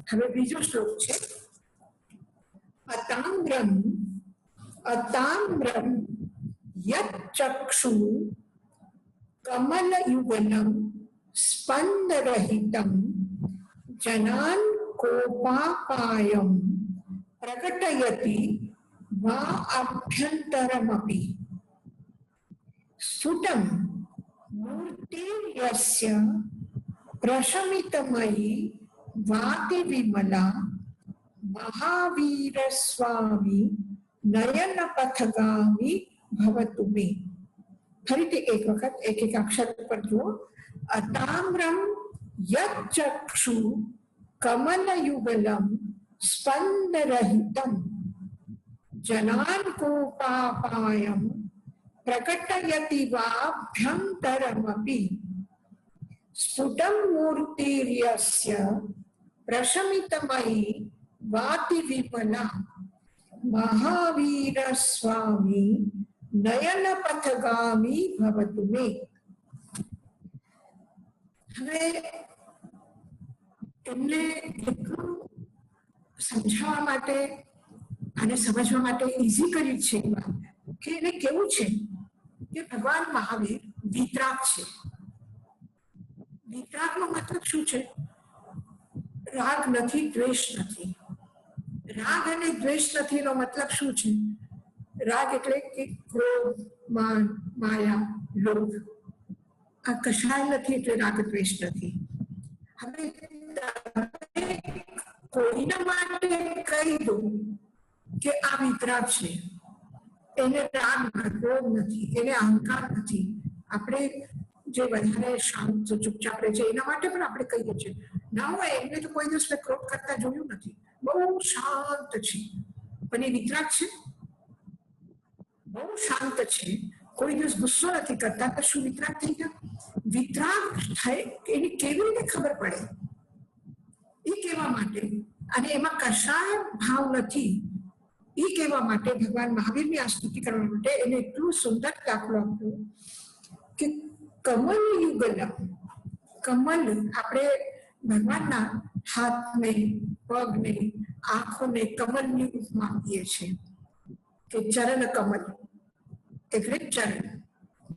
હવે બીજો શ્લોક છે અતામ્રમ અતામ્રમ યચ્ચક્ષુ કમલયુગલમ સ્પંદરહિતમ જનાન કોપાપાયમ પ્રકટયતિ વા અભ્યંતરમપી સ્ફુટમ મૂર્તિર્યસ્ય પ્રશમિતમયી વાતિ વિમલા મહાવીર સ્વામી નયન પથગામી ભવતુ મે. ફરીથી એક વખત એક એક અક્ષર પર જુઓ. અતામ્રમ યચ્ચક્ષુ કમલયુગલમ સ્પંદરહિતમ જનાન કોપાપાયમ પ્રકટયતિ વાભ્યંતરમપી સ્ફુટમ મૂર્તિર્યસ્ય પ્રશમિતમયી વાતિ વિમલા મહાવીર સ્વામી નયન પથગામી ભવતુ મે. હવે એમને એટલું સમજાવવા માટે અને સમજવા માટે ઈઝી કર્યું છે કે એને કેવું છે કે ભગવાન મહાવીર વિતરાગ છે. વિતરાગનો મતલબ શું છે? રાગ નથી, દ્વેષ નથી. રાગ અને દ્વેષ નથી નો મતલબ શું છે? રાગ એટલે કે ક્રોધ, માન, માયા, લોભ. આ કશાય નથી એટલે રાગ દ્વેષ નથી. હવે કોઈના માટે કહી દો કે આ વિતરાગ છે, એને રાગ ક્રોધ નથી, એને અહંકાર નથી, આપણે જે વધારે શાંત ચૂપચાપ રહે છે એના માટે પણ આપણે કહીએ છીએ ના હોય એમને તો કોઈ દિવસ ક્રોધ કરતા જોયું નથી, બહુ શાંત છે, પણ એ વિતરાગ છે. બહુ શાંત છે, કોઈ દિવસ ગુસ્સો નથી કરતા, તો શું વિતરાગ થઈ ગયા? વિતરાગ થાય એની કેવી રીતે ખબર પડે? એ કહેવા માટે, અને એમાં કશાય ભાવ નથી એ કહેવા માટે ભગવાન મહાવીરની આ સ્તુતિ કરવા માટે એને એટલું સુંદર દાખલો આપ્યો કે કમલ યુગલમ. કમલ આપણે ભગવાનના હાથને, પગને, આંખોને કમલની ઉપમા આપીએ છીએ કે ચરણ કમલ એટલે ચરણ.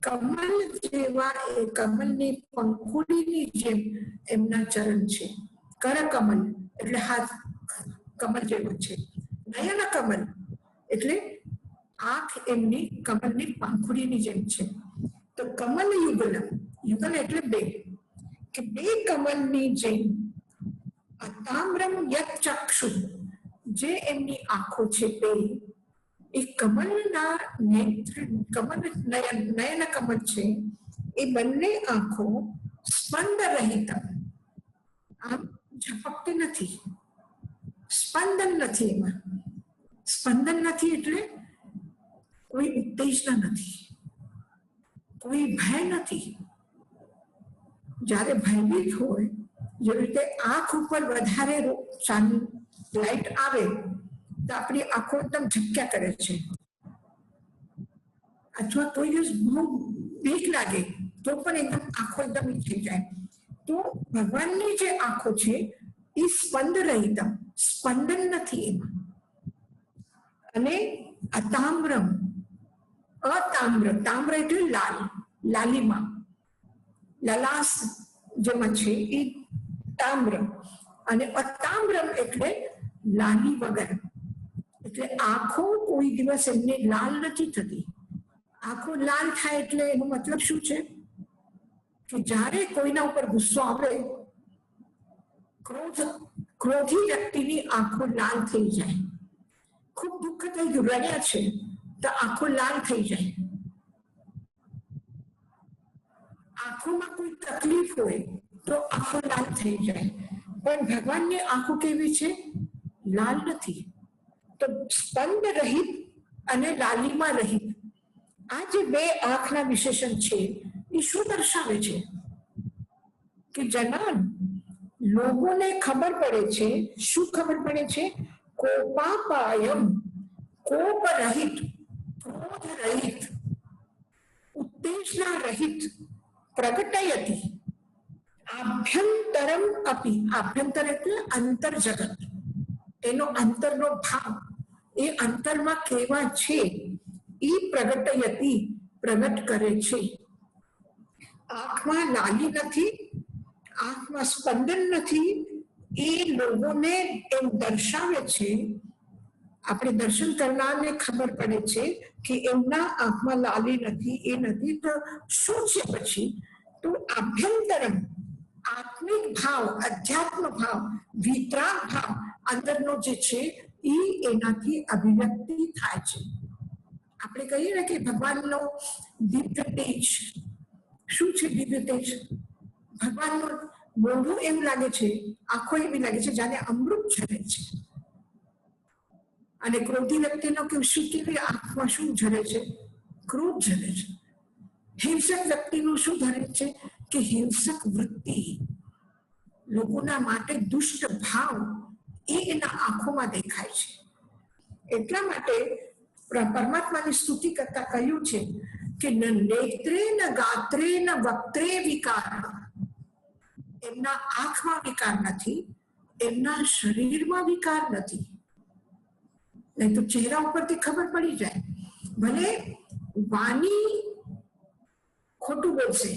કમલ જેવા એ કમલની પંખુડીની જેમ એમના ચરણ છે. કર કમલ એટલે હાથ કમલ જેવો છે. નયન કમલ એટલે આંખ એમની કમલની પાંખુડીની જેમ છે. તો કમલ યુગલ, યુગલ એટલે બે, કે બે કમલની જેમ અતામ્રમ યચ્ચક્ષુ જે એમની આંખો છે બે, એ કમલના નેત્ર, કમલ નયન કમલ છે, એ બંને આંખો સ્પંદ રહિત, આમ ઝપકતી નથી, સ્પંદન નથી. એમાં સ્પંદન નથી એટલે કોઈ ઉત્તેજના નથી, કોઈ ભય નથી. જ્યારે ભયભીત હોય, જેવી રીતે આંખ ઉપર વધારે લાઈટ આવે તો આપણી આંખો એકદમ ઝબક્યા કરે છે, અથવા કોઈ દિવસ બહુ બીક લાગે તો પણ એકદમ આંખો એકદમ થઈ જાય. તો ભગવાનની જે આંખો છે એ સ્પંદ રહિત, સ્પંદન નથી એમાં. અને અતામ્રમ, અતામ્ર, તામ્ર એટલે લાલ, લાલીમા, લલાસ જેમાં છે એ તામ્ર, અને અતામ્રમ એટલે લાલી વગર. એટલે આંખો કોઈ દિવસ એમને લાલ નથી થતી. આંખો લાલ થાય એટલે એનો મતલબ શું છે કે જ્યારે કોઈના ઉપર ગુસ્સો આવે, ક્રોધી વ્યક્તિની આંખો લાલ થઈ જાય. ખૂબ દુઃખ થઈ ગયું, રડ્યા છે તો આંખો લાલ થઈ જાય. આંખોમાં કોઈ તકલીફ હોય તો આંખો લાલ થઈ જાય. પણ ભગવાનની આંખો કેવી છે? લાલ નથી. તો સ્પંદ રહિત અને લાલીમાં રહિત, આ જે બે આંખના વિશેષણ છે એ શું દર્શાવે છે? કે જનાન, લોકોને ખબર પડે છે. શું ખબર પડે છે? કોપાપાયમ, કોપ રહિત, ક્રોધ રહિત, ઉત્તેજના રહિત, પ્રગટયતિ, આભ્યંતરમ અપી, આભ્યંતર એટલે અંતર જગત, એનો અંતરનો ભાવ, એ અંતરમાં કેવા છે એ પ્રગટયતી, પ્રગટ કરે છે. આંખમાં લાલી નથી, આંખમાં સ્પંદન નથી, એ લોકોને એમ દર્શાવે છે. આપણે દર્શન કરનારને ખબર પડે છે કે એમના આંખમાં લાલી નથી, એ નથી, તો શું છે પછી? તો આભ્યંતરમ, આત્મિક ભાવ, અધ્યાત્મ ભાવ, વિતરાગ ભાવ અંદરનો જે છે એ એનાથી અભિવ્યક્તિ થાય છે. આપણે કહીએ ને કે ભગવાનનો દિવ્ય તેજ, શું છે દિવ્ય તેજ? ભગવાનનું મોઢું એવું લાગે છે, આંખો એવી લાગે છે જાણે અમૃત ઝરે છે. અને ક્રોધી વ્યક્તિનો શું, કેવી આંખમાં શું ઝરે છે? ક્રોધ ઝરે છે. હિંસક વ્યક્તિનું શું ધરે છે? કે હિંસક વૃત્તિ, લોકોના માટે દુષ્ટ ભાવ, એ એના આંખોમાં દેખાય છે. એટલા માટે પરમાત્માની સ્તુતિ કરતા કહ્યું છે કે ન નેત્રે ન ગાત્રે ન વક્ત્રે વિકાર, એમના આંખમાં વિકાર નથી, એમના શરીરમાં વિકાર નથી. નહીં તો ચહેરા ઉપરથી ખબર પડી જાય. ભલે વાણી ખોટું બોલશે,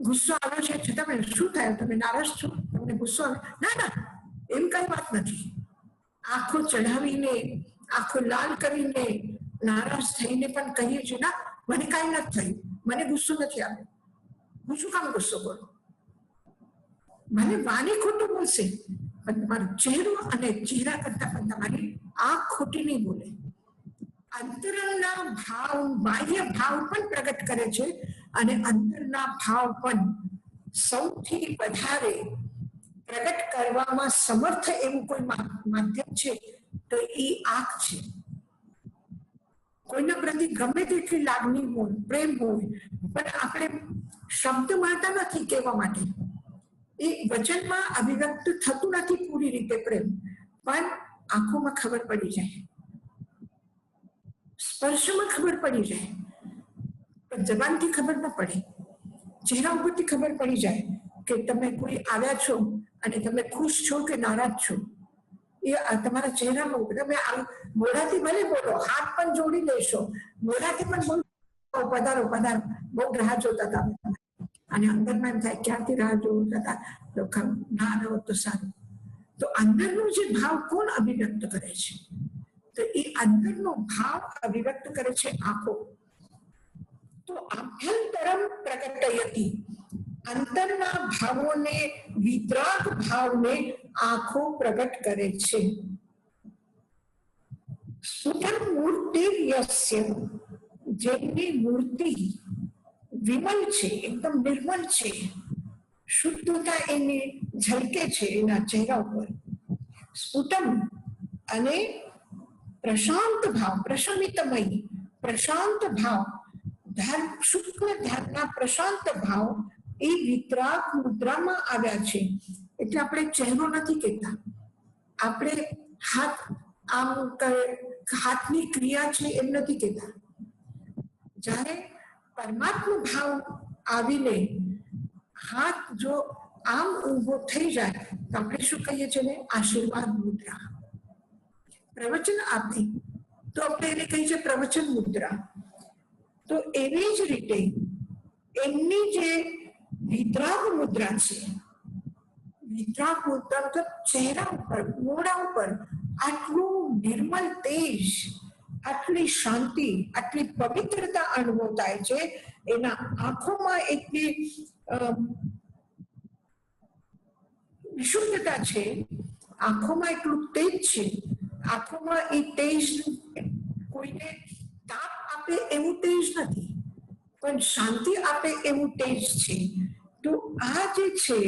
ગુસ્સો આવે છે છતાં તમે શું થાય, તમે નારાજ છો, તમને ગુસ્સો આવે, ના ના એમ કઈ વાત નથી. આંખો ચઢાવીને, આંખો લાલ કરીને, નારાજ થઈને પણ કહીએ છીએ ના મને કઈ નથી થયું, મને ગુસ્સો નથી આવ્યો, હું શું કામ ગુસ્સો કરું? મને વાણી ખોટું બોલશે પણ તમારો ચહેરો અને ચહેરા કરતા પણ તમારી આંખ ખોટી નહીં બોલે. અંતરના ભાવ, બાહ્ય ભાવ પણ પ્રગટ કરે છે અને અંતરના ભાવ પણ સૌથી વધારે પ્રગટ કરવામાં સમર્થ એવું કોઈ માધ્યમ છે તો એ આંખ છે. કોઈના પ્રતિ ગમે તેટલી લાગણી હોય, પ્રેમ હોય, પણ આપણે શબ્દ મળતા નથી કહેવા માટે, એ વચનમાં અભિવ્યક્ત થતું નથી પૂરી રીતે પ્રેમ, પણ આંખોમાં ખબર પડી જાય, સ્પર્શમાં ખબર પડી જાય, પણ જબાનથી ખબર ન પડે, ચહેરા ઉપરથી ખબર પડી જાય કે તમે કોઈ આવ્યા છો અને તમે ખુશ છો કે નારાજ છો. એ તમારા ચહેરામાં, તમે મોઢાથી ભલે બોલો, હાથ પણ જોડી લેશો, મોઢાથી પણ બોલો પધારો પધારો, બહુ રાહ જોતા હતા, અને અંદરમાં એમ થાય ક્યાંથી રાહ જોતા હતા, ના રહો તો સારું. તો અંદરનો જે ભાવ કોણ અભિવ્યક્ત કરે છે? તો એ અંદરનો ભાવ અભિવ્યક્ત કરે છે આંખો. તો આભ્યંતરમ પ્રગટયતિ, અંતરના ભાવોને, વિતરાગ ભાવને આંખો પ્રગટ કરે છે. સુધમ મૂર્તિ યસ્ય, જેમની મૂર્તિ વિમલ છે, એકદમ નિર્મલ છે, શુદ્ધતા એની ઝલકે છે એના ચહેરા ઉપર. સ્ફુટમ અને પ્રશાંત ભાવ, પ્રશમિતમય, પ્રશાંત ભાવ, શુક્લ ધ્યાનના પ્રશાંત ભાવ એ વિતરાગ મુદ્રામાં આવ્યા છે. એટલે આપણે ચહેરો નથી કહેતા, આપણે હાથ આમ હાથની ક્રિયા છે એમ નથી કહેતા. જ્યારે પરમાત્મા ભાવ આવીને હાથ જો આમ ઊભો થઈ જાય તો આપણે શું કહીએ છીએ ને? આશીર્વાદ મુદ્રા. પ્રવચન આપી તો આપણે એને કહીએ છીએ પ્રવચન મુદ્રા. તો એવી જ રીતે એમની જે વિતરાગ મુદ્રા છે, વિતરાગ મુદ્રા મતલબ ચહેરા ઉપર, મોઢા ઉપર આટલું નિર્મલ તેજ, આટલી શાંતિ, આટલી પવિત્રતા અનુભવ થાય છે. એના આંખોમાં એટલી વિશુદ્ધતા છે, આંખોમાં એટલું તેજ છે, આંખોમાં એ તેજ કોઈને તાપ આપે એવું તેજ નથી, પણ શાંતિ આપે એવું તેજ છે. તો આ જે છે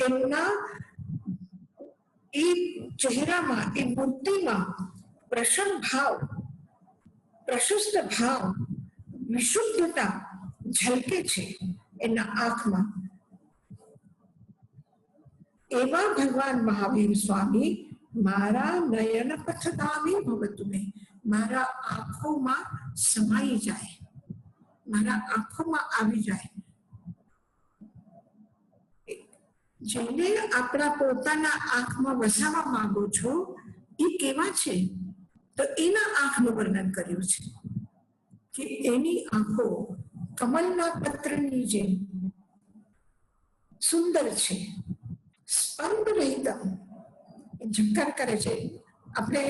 એમના એ ચહેરામાં, એ મૂર્તિમાં પ્રસન્ન ભાવ, પ્રશસ્ત ભાવ, વિશુદ્ધતા ઝલકે છે એના આંખમાં. એવા ભગવાન મહાવીર સ્વામી મારા નયન પથગામી ભવતુ મે, મારા આંખોમાં સમાઈ જાય, મારા આંખોમાં આવી જાય. જેને આપણા પોતાના આંખમાં વસાવા માંગો છો એ કેવા છે? તો એના આંખનું વર્ણન કર્યું છે કે એની આંખો કમલના પત્રની જેમ સુંદર છે, સ્પંદ રહિત, ઝંકાર કરે છે. આપણે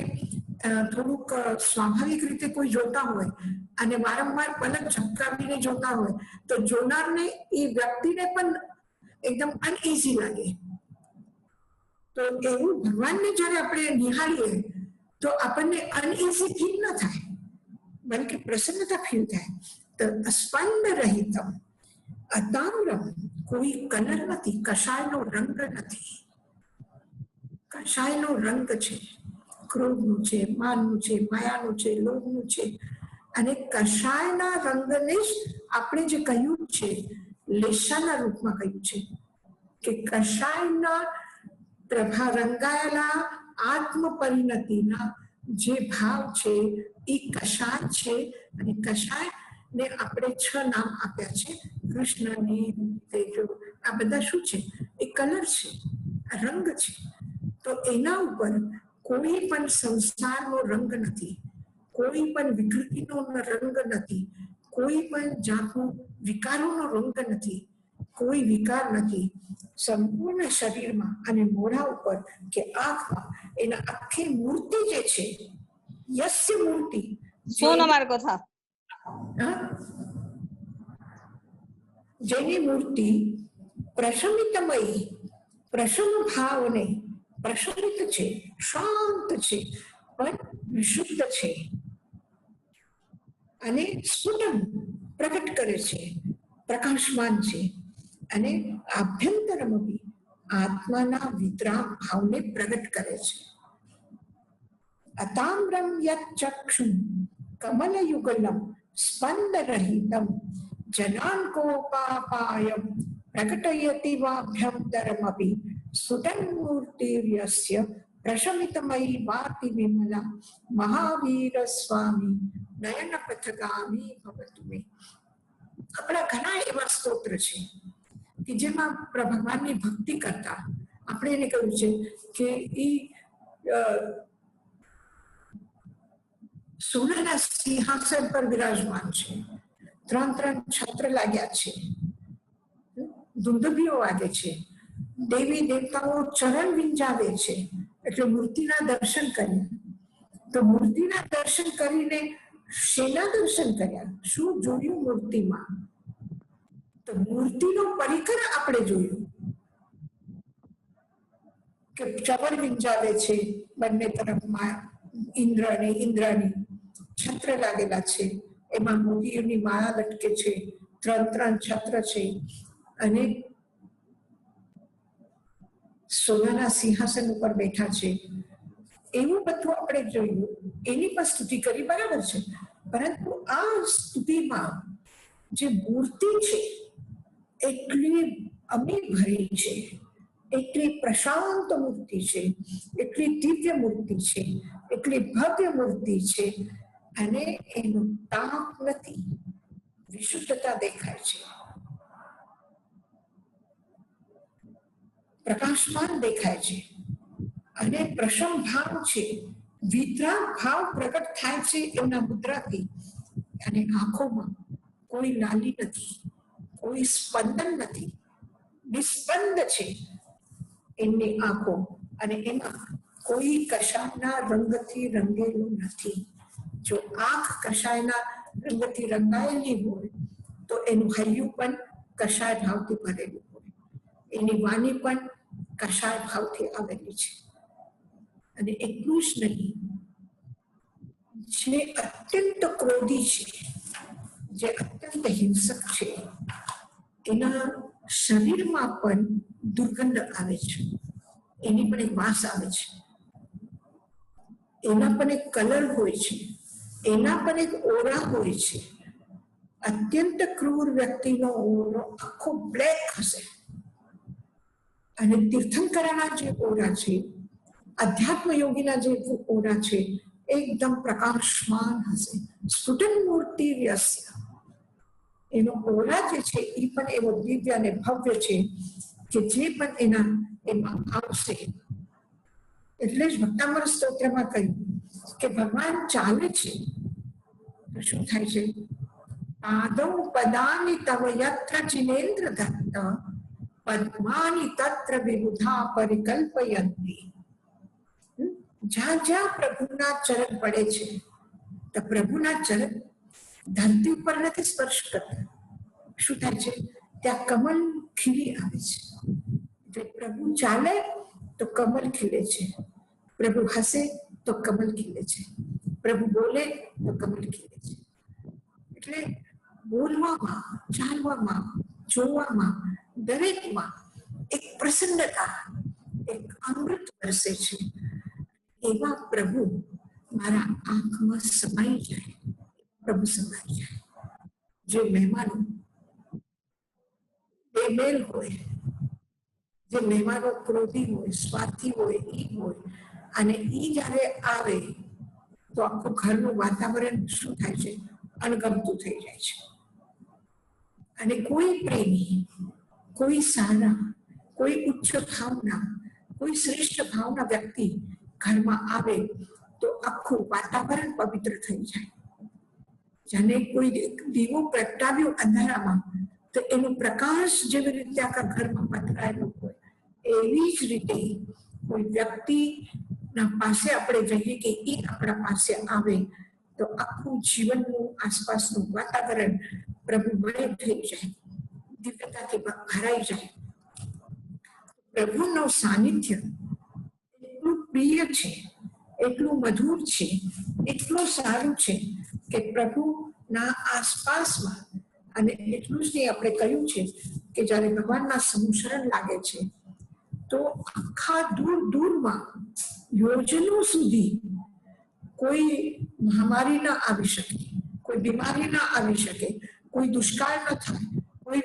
થોડુંક સ્વાભાવિક રીતે કોઈ જોતા હોય અને વારંવાર પલક ઝબકાવીને જોતા હોય તો જોનારને એ વ્યક્તિને પણ એકદમ અનઈઝી લાગે. તો એવું ભગવાનને જ્યારે આપણે નિહાળીએ તો આપણને અનઈઝી ફીલ ન થાય, બલકે પ્રસન્નતા ફીલ થાય. તો સ્પંદ રહિતમ અતામ્રમ, કોઈ કલર નથી, કશાયનો રંગ નથી. કશાયનો રંગ છે, ક્રોધનું છે, માનનું છે, માયાનું છે, લોભનું છે. અને કશાયના રંગને જ આપણે જે કહ્યું છે લેશાના રૂપમાં કહ્યું છે કે કશાયના પ્રભા રંગાયેલા આત્મ પરિણતિના જે ભાવ છે એ કશાય છે. અને કશાય ને આપણે 6 નામ આપ્યા છે, કૃષ્ણ, નીલ, તેજો. આ બધા શું છે? એ કલર છે, રંગ છે. તો એના ઉપર કોઈ પણ સંસારનો રંગ નથી, કોઈ પણ વિકૃતિનો રંગ નથી, કોઈ પણ જાતનો વિકારોનો રંગ નથી, કોઈ વિકાર નથી. સંપૂર્ણ શરીરમાં અને મોઢા ઉપર કે આંખમાં એના આખી મૂર્તિ જે છે, યસ્ય મૂર્તિ, સોનમાર কথা જેની મૂર્તિ પ્રશમિતમયી, પ્રસન્ન ભાવને પ્રસન્નિત છે, શાંત છે, પણ વિશુદ્ધ છે અને સ્ફુટન પ્રગટ કરે છે, પ્રકાશમાન છે. અને આભ્યંતરમપી આત્માના વિતરાગ ભાવને પ્રગટ કરે છે. અતામ્રમ યત ચક્ષું કમલયુગલમ સ્પંદરહિતમ જનાન્કોપાપાયમ પ્રકટયતિ વાભ્યંતરમપી સુતન્મૂર્તિર્યસ્ય પ્રશમિતમયી વાતિ વિમલા મહાવીર સ્વામી નયન પથગામી ભવતુ મે. આપણા ઘણા એવા સ્તોત્ર છે કે જેમાં ભગવાનની ભક્તિ કરતા આપણે એને કહ્યું છે કે એ સોનાના સિંહાસન પર વિરાજમાન છે, 3 છત્ર લાગ્યા છે, ધુંધભીઓ વાગે છે, દેવી દેવતાઓ ચરણ વિંજાવે છે. એટલે મૂર્તિના દર્શન કર્યા. તો મૂર્તિના દર્શન કરીને શેના દર્શન કર્યા? શું જોયું મૂર્તિમાં? તો મૂર્તિનો પરિકર આપણે જોયું કે ચરણ વિંજાવે છે, બંને તરફમાં ઇન્દ્ર અને ઇન્દ્રની છત્ર લાગેલા છે, એમાં મોતીની માળા લટકે છે, 3 છત્ર છે અને સોનાના સિંહાસન ઉપર બેઠા છે. એવું બધું આપણે જોયું, એની પણ સ્તુતિ કરી, બરાબર છે. પરંતુ આ સ્તુતિમાં જે મૂર્તિ છે એટલી અમી ભરી છે, એટલી પ્રશાંત મૂર્તિ છે, એટલી દિવ્ય મૂર્તિ છે, એટલી ભવ્ય મૂર્તિ છે અને એનું તાપ નથી, વિશુદ્ધતા દેખાય છે, પ્રકાશમાન દેખાય છે અને પ્રસન્ન ભાવ છે, વિતરાગ ભાવ પ્રગટ થાય છે એમના મુદ્રાથી. અને આંખોમાં કોઈ લાલી નથી, કોઈ સ્પંદન નથી, નિસ્પંદ છે એમની આંખો. અને એમાં કોઈ કશાયના રંગથી રંગેલું નથી. જો આંખ કશાયના રંગથી રંગાયેલી હોય તો એનું હૈયું પણ કશાય ભાવથી ભરેલું હોય, એની વાણી પણ કશાય ભાવથી આવેલી છે. અને એટલું જ નહીં, જે અત્યંત ક્રોધી છે, જે અત્યંત હિંસક છે, એના શરીરમાં પણ દુર્ગંધ આવે છે, એની પણ એક વાસ આવે છે, એના પણ એક કલર હોય છે, એના પણ એક ઓરા હોય છે. અત્યંત ક્રૂર વ્યક્તિનો ઓરો આખો બ્લેક હશે અને તીર્થંકરના જે ઓરા છે, અધ્યાત્મ યોગીના જે ઓરા છે, એકદમ પ્રકાશમાન હશે. સ્ફુટન મૂર્તિ વ્યસ્ય, એનો ઓરા જે છે એ પણ એવો દિવ્ય અને ભવ્ય છે કે જે પણ એના એમાં આવશે. એટલે જ ભક્તામૃત સ્તોત્રમાં કહ્યું કે ભગવાન ચાલે છે તો શું થાય છે? પાદૌ પદાની તવ યત્ર જિનેન્દ્ર દત્ત પદ્માની તત્ર વિબુધા પરિકલ્પયંતી. જ્યાં જ્યાં પ્રભુના ચરણ પડે છે તો પ્રભુના ચરણ ધરતી ઉપર નથી સ્પર્શ કરતા. શું થાય છે? ત્યાં કમલ ખીલી આવે છે. એટલે પ્રભુ ચાલે તો કમલ ખીલે છે, પ્રભુ હસે તો કમલ ખીલે છે, પ્રભુ બોલે તો કમલ ખીલે છે. એટલે બોલવામાં, ચાલવામાં, જોવામાં દરેકમાં એક પ્રસન્નતા, એક અમૃત વરસે છે. એવા પ્રભુ મારા આંખમાં સમાઈ જાય, પ્રભુ સમાઈ જાય. જે મહેમાનો બેમેલ હોય, જે મહેમાનો ક્રોધી હોય, સ્વાર્થી હોય, ઈ હોય, અને ઈ જયારે આવે તો આખું ઘરનું વાતાવરણ શું થાય છે? અણગમતું થઈ જાય છે. અને કોઈ પ્રેમી, કોઈ સારા, કોઈ ઉચ્ચ ભાવના, કોઈ શ્રેષ્ઠ ભાવના વ્યક્તિ ઘરમાં આવે તો આખું વાતાવરણ પવિત્ર થઈ જાય. જાણે કોઈ દીવો પ્રગટાવ્યો અંધારામાં તો એનો પ્રકાશ જેવી રીતે આખા ઘરમાં પથરાયેલો હોય, એવી જ રીતે કોઈ વ્યક્તિના પાસે આપણે જઈએ કે એ આપણા પાસે આવે તો આખું જીવનનું આસપાસનું વાતાવરણ પ્રભુમય થઈ જાય, દિવ્યતાથી ભરાઈ જાય. પ્રભુનું સાનિધ્ય એટલું પ્રિય છે, એટલું મધુર છે, એટલું સારું છે કે પ્રભુના આસપાસમાં, અને એટલું જ નહીં, આપણે કહ્યું છે કે જ્યારે ભગવાનના સંસરણ લાગે છે તો આખા દૂર દૂરમાં યોજનો સુધી કોઈ મહામારી ના આવી શકે, કોઈ બીમારી ના આવી શકે, કોઈ દુષ્કાળ ન થાય, કોઈ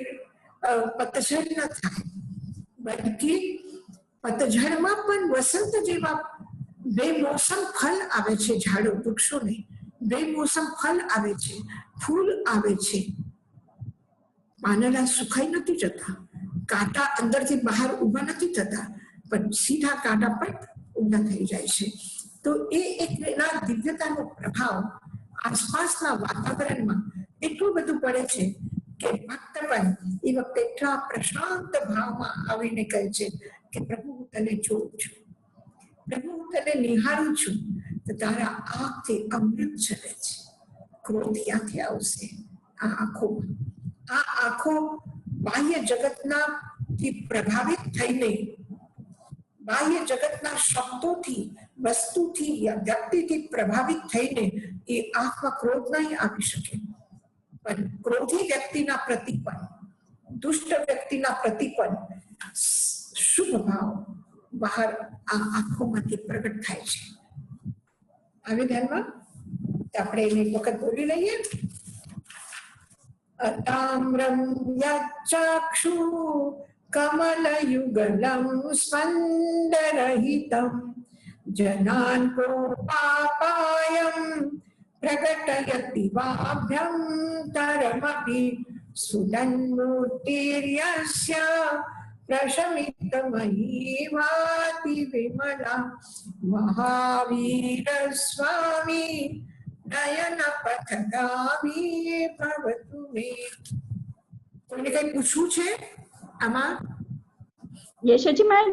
પતઝડ ન થાય, બલ્કિ પતઝડમાં પણ વસંત જેવા બે મોસમ ફળ આવે છે. ઝાડો, વૃક્ષોને બે મોસમ ફળ આવે છે, ફૂલ આવે છે. પાંદડા સુકાઈ નથી જતા, કાંટા અંદરથી બહાર ઊભા નથી થતા, પણ સીધા કાંટા પણ ઊભા થઈ જાય છે. તો એ એક એના દિવ્યતાનો પ્રભાવ આસપાસના વાતાવરણમાં એટલું બધું પડે છે કે ભક્ત પણ એ વખતે એટલા પ્રશાંત ભાવમાં આવીને કહે છે કે પ્રભુ હું તને જોઉં છું, પ્રભુ હું તને નિહાળું છું, તો તારા આંખથી અમૃત ચલે છે. ક્રોધ ક્યાંથી આવશે? આ આંખોમાં. આ આંખો બાહ્ય જગતના થી પ્રભાવિત થઈને, બાહ્ય જગતના શબ્દોથી, વસ્તુથી, વ્યક્તિથી પ્રભાવિત થઈને એ આંખમાં ક્રોધ નહીં આવી શકે. પણ ક્રોધી વ્યક્તિના પ્રતિ પણ, દુષ્ટ વ્યક્તિના પ્રતિ પણ શુભ ભાવ બહાર આ આંખોમાંથી પ્રગટ થાય છે. આવી ધ્યાનમાં આપણે એને એક વખત બોલી લઈએ. અતામ્રમ યચ્ચાક્ષુ કમલયુગલમ સ્પંદરહિતમ જનાન કોપાપાયમ પ્રગટયતિ વાભ્યંતરમપિ સુદન્મૂર્તિર્યસ્ય પ્રશમિતમયી ભાતિ વિમલા મહાવીર સ્વામી નયન પથગામી ભવતુ મે. કોઈને કઈ પૂછવું છે આમાં? યશોજી મારે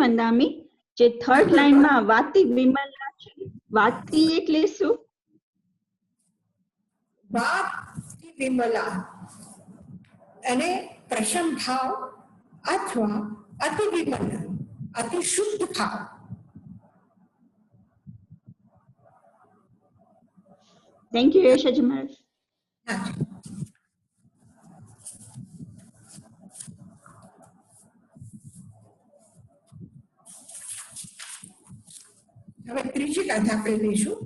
વંદામી જે થર્ડ લાઈનમાં વાતી વિમલા છે, વાતી એટલે શું? વાતી વિમલા અને પ્રશમ ભાવ અથવા અતિ વિમલ, અતિ શુદ્ધ ભાવ. થેન્ક યુ યશોજી મહારાજ. હવે ત્રીજી ગાથા આપણે લઈશું.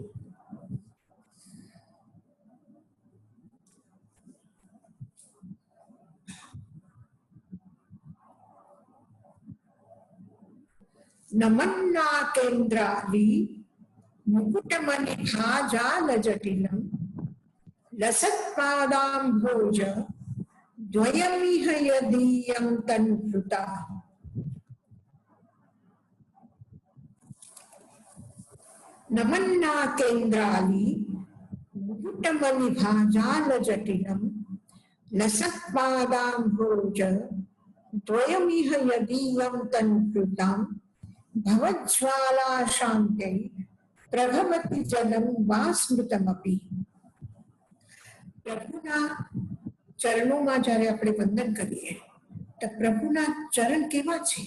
નમન્ના કેન્દ્રાલી મુકુટમનિભાજાલ જટિલમ લસત્પાદાંભોજ દ્વયમિહ યદીયં તન્કૃતા નમન્ના કેન્દ્રાલી મુકુટમલિ ભાજાલ જટિલમ લસત્પાદાંભોજ દ્વયમિહ યદીયમ તન્કૃતામ ભવજ્વાલા શાંતે પ્રભવતિ જલમ વા સ્મૃતમપી. પ્રભુના ચરણોમાં જ્યારે આપણે વંદન કરીએ તો પ્રભુના ચરણ કેવા છે?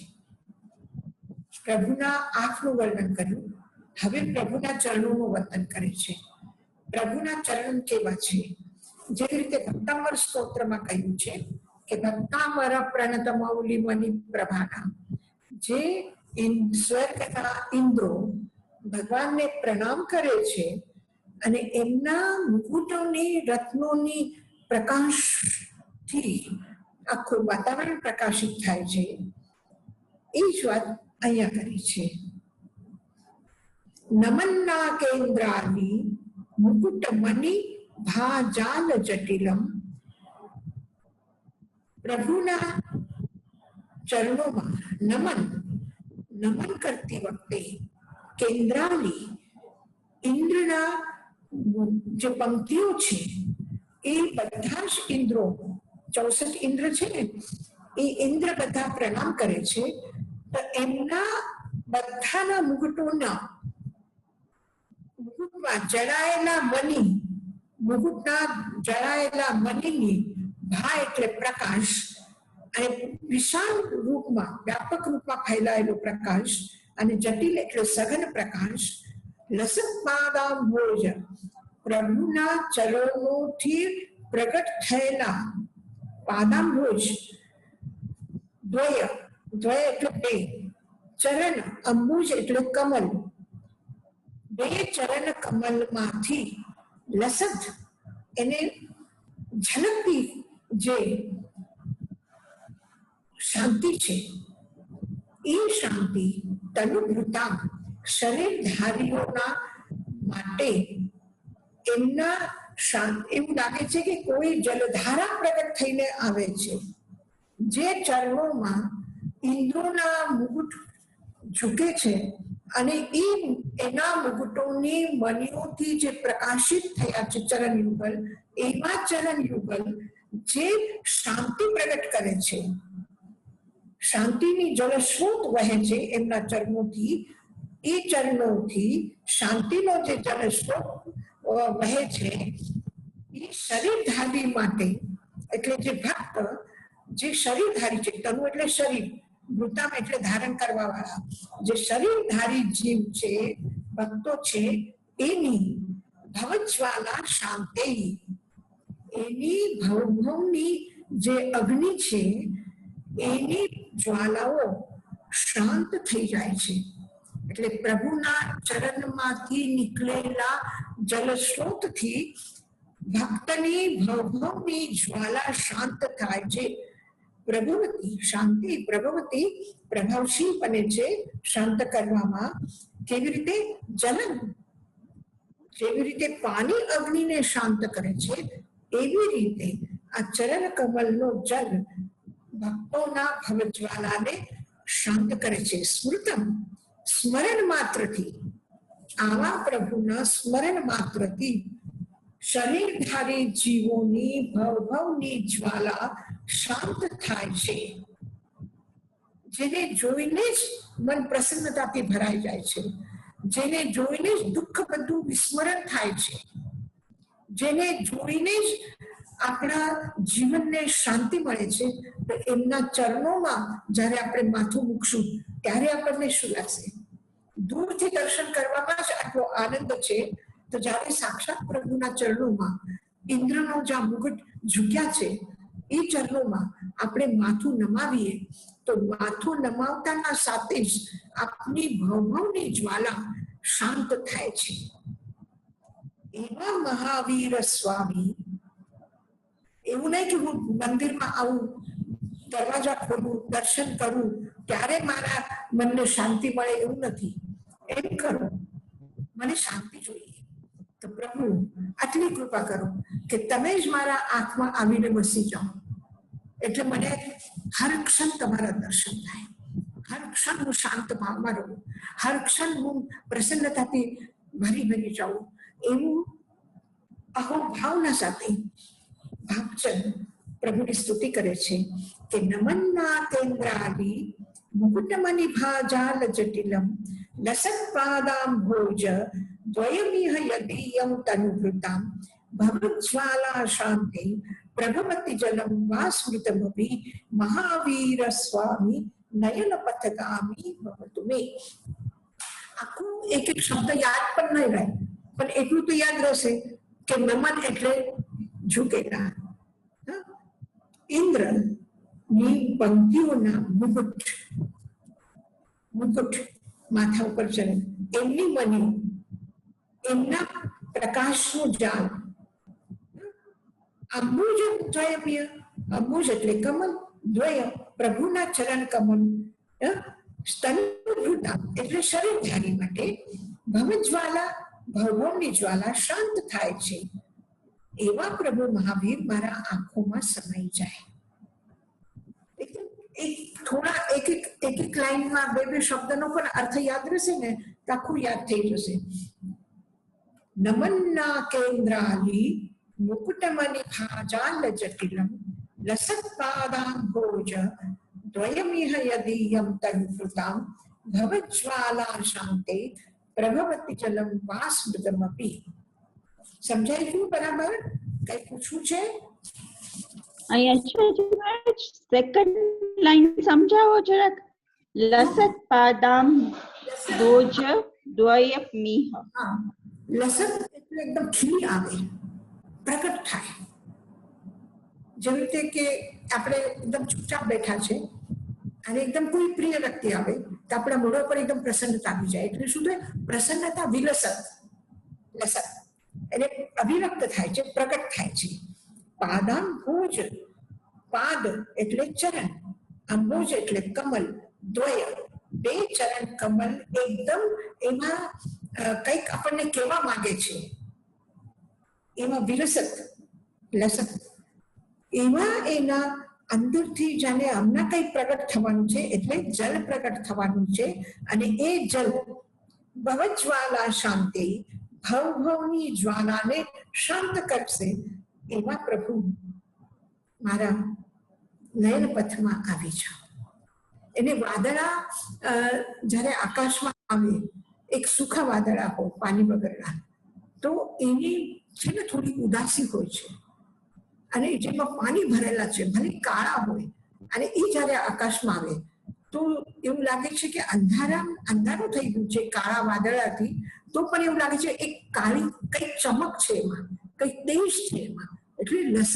પ્રભુના આંખનું વર્ણન કર્યું, હવે પ્રભુના ચરણોનું વર્ણન કરે છે. પ્રભુના ચરણ કેવા છે? જેવી રીતે ભક્તામર સ્તોત્રમાં કહ્યું છે કે ભક્તામર પ્રણત મૌલી મની પ્રભાના, જે સ્વર્ગના ઇન્દ્રો ભગવાનને પ્રણામ કરે છે અને એમના મુકુટોની રત્નોની પ્રકાશથી આખું વાતાવરણ પ્રકાશિત થાય છે, એ જ વાત અહીંયા કરી છે. નમન્ના કેન્દ્રાલી મુકુટમણિ ભાજાલ જટિલમ. પ્રભુના ચરણોમાં નમન કરતી વખતે કેન્દ્રાલી ઇન્દ્રના જે પંક્તિઓ છે એ બધા જ ઇન્દ્રો, 64 ઇન્દ્ર છે ને, એ ઇન્દ્ર બધા પ્રણામ કરે છે. તો એમના બધાના મુકુટોમાં જડાયેલા મણિ, મુકુટના જડાયેલા મણિની ભા એટલે પ્રકાશ, અને વિશાળ રૂપમાં, વ્યાપક રૂપમાં ફેલાયેલો પ્રકાશ, અને જટિલ એટલે સઘન પ્રકાશ. લસત્પાદાંભોજ, પ્રભુના ચરણોથી પ્રગટ થયેલા પાદાંભોજ, દ્વય એટલે બે, ચરણ અંબુજ એટલે કમલ, બે ચરણ કમલમાંથી લસત એને ઝલકતી જે શાંતિ છે, એ શાંતિ તનુભૃતા, શરીરધારીઓના માટે એમના એવું લાગે છે કે કોઈ જલધારા પ્રગટ થઈને આવે છે. જે ચરણોમાં ઇન્દ્રોના મુકુટ ઝૂકે છે અને એના મુકુટોની મણિઓથી જે પ્રકાશિત થયા છે ચરણ યુગલ, એવા ચરણ યુગલ જે શાંતિ પ્રગટ કરે છે, શાંતિની જલસ્રોત વહે છે એમના ચરણોથી. એ ચરણોથી શાંતિનો જે જલસ્રોત વહે છે એ શરીરધારી માટે, એટલે જે ભક્ત જે શરીરધારી છે, તનુ એટલે શરીર, મૃતામ એટલે ધારણ કરવા વાળા, જે શરીરધારી જીવ છે, ભક્તો છે, એની ભવજ્વાલા શાંતિ, એની ભવભવની જે અગ્નિ છે એની જ્વાલાઓ શાંત થઈ જાય છે. એટલે પ્રભુના ચરણમાંથી નીકળેલા જલસ્રોતથી ભક્તની ભવભવની જ્વાલા શાંત થાય છે. પ્રભવતી શાંતિ, પ્રભવતી પ્રભાવશીલ બને છે શાંત કરવામાં. કેવી રીતે? જલન, જેવી રીતે પાણી અગ્નિને શાંત કરે છે, એવી રીતે આ ચરણ કમલનો જલ ભક્તોના ભવજ્વાલાને શાંત કરે છે. સ્મૃતમ, સ્મરણ માત્રથી, આવા પ્રભુના સ્મરણ માત્રથી શરીરધારી જીવોની ભવભવની જ્વાલા શાંત થાય છે. જેને જોઈને જ મન પ્રસન્નતાથી ભરાઈ જાય છે, જેને જોઈને જ દુઃખ બધું વિસ્મરણ થાય છે, જેને જોઈને જ આપણા જીવનને શાંતિ મળે છે. તો એમના ચરણોમાં જ્યારે આપણે માથું મૂકશું ત્યારે આપણને શું લાગશે? દૂરથી દર્શન કરવામાં જ આટલો આનંદ છે, તો જ્યારે સાક્ષાત પ્રભુના ચરણોમાં ઇન્દ્રનો જ્યાં મુગટ ઝૂક્યા છે એ ચરણોમાં આપણે માથું નમાવીએ તો માથું નમાવતાના સાથે જ આપની ભવભવની જ્વાલા શાંત થાય છે. એવા મહાવીર સ્વામી, એવું નહીં કે હું મંદિરમાં આવું, દરવાજા ખોલું, દર્શન કરું ત્યારે મારા મનને શાંતિ મળે, એવું નથી. એમ કરો, મને શાંતિ જોઈએ તો પ્રભુ આટલી કૃપા કરો કે તમે જ મારા આંખમાં આવીને બસી જાઓ, એટલે મને હર ક્ષણ તમારા દર્શન થાય, હર ક્ષણ હું શાંત ભાવમાં રહું, હર ક્ષણ હું પ્રસન્નતાથી ભરી જવું, એવું અહોભાવના સાથે ભાગચંદ પ્રભુની સ્તુતિ કરે છે કે નમન્ના કેન્દ્રાદિ મુકુટમણિ ભાજાલ જટિલમ લસત્પાદામ ભોજ દ્વયમિહ યદીયમ તનુભૃતામ ભવજ્વાલા શાંતિ પ્રભવતિ જલમ વા સ્મૃતમપી મહાવીર સ્વામી નયન પથગામી ભવતુ મે. આખું એક એક શબ્દ યાદ પણ નહીં રહે, પણ એટલું તો યાદ રહેશે કે નમન એટલે ઝૂકેલા. ઇન્દ્ર ની પંક્તિઓના મુકુટ માથા ઉપર ચડે, એમની મની, એમના પ્રકાશનું જાળ, અંબુજ દ્વયમ્ય, અંબુજ એટલે કમલ, દ્વય પ્રભુના ચરણ કમલ, સ્તનભૃતા એટલે શરીરધારી માટે, ભવજ્વાલા ભવોની જ્વાલા શાંત થાય છે એવા પ્રભુ મહાવીર મારા આંખોમાં સમાઈ જાય. થોડા એક એક લાઈનમાં બે શબ્દનો પણ અર્થ યાદ રહેશે ને તો આખું યાદ થઈ જશે. નમન્ના કેન્દ્રાલી મુકુટમણિ ભાજાલ જટિલમ લસત્પાદામ ભોજ દ્વયમિહ યદીયમ તનુભૃતામ ભવજ્વાલા શાંતે પ્રભવતિ જલમ વાસ્મૃતમપી. સમજાય ગયું બરાબર? કઈ પૂછવું છે? અહીંયા સેકન્ડ લાઈન સમજાવો જરાક. લસત પાદામ ભોજ દ્વયમિહ. હા, લસત એટલે એકદમ ખીલી આવે, પ્રગટ થાય. જેવી રીતે કે આપણે એકદમ ચૂપચાપ બેઠા છે અને એકદમ કોઈ પ્રિય વ્યક્તિ આવે તો આપણા મોઢા પર એકદમ પ્રસન્નતા આવી જાય. એટલે શું થાય? પ્રસન્નતા વિલસત, લસત એટલે અભિવ્યક્ત થાય છે, પ્રગટ થાય છે. પાદામ ભોજ, પાદ એટલે ચરણ, અંબોજ એટલે કમલ, દ્વય બે ચરણ કમલ એકદમ એમાં કંઈક આપણને કહેવા માંગે છે, એમાં વિરસત લસત, એવા એના અંદરથી જાણે હમણાં કંઈક પ્રગટ થવાનું છે, એટલે જલ પ્રગટ થવાનું છે. અને એ જલ ભવજ્વાલા શાંતિ, ભવની જ્વાલાને શાંત કરશે એવા પ્રભુ મારા નયન પથમાં આવી જાઓ. એને વાદળા જ્યારે આકાશમાં આવે, એક સુખા વાદળા હોય પાણી વગરના, તો એની છે ને થોડી ઉદાસી હોય છે, અને જેમાં પાણી ભરેલા છે ભલે કાળા હોય, અને એ જ્યારે આકાશમાં આવે તો એવું લાગે છે કે અંધારું થઈ ગયું છે કાળા વાદળાથી, તો પણ એવું લાગે છે એક કાળી કઈક ચમક છે એમાં, કઈક તેજ છે એમાં, એટલે લસત.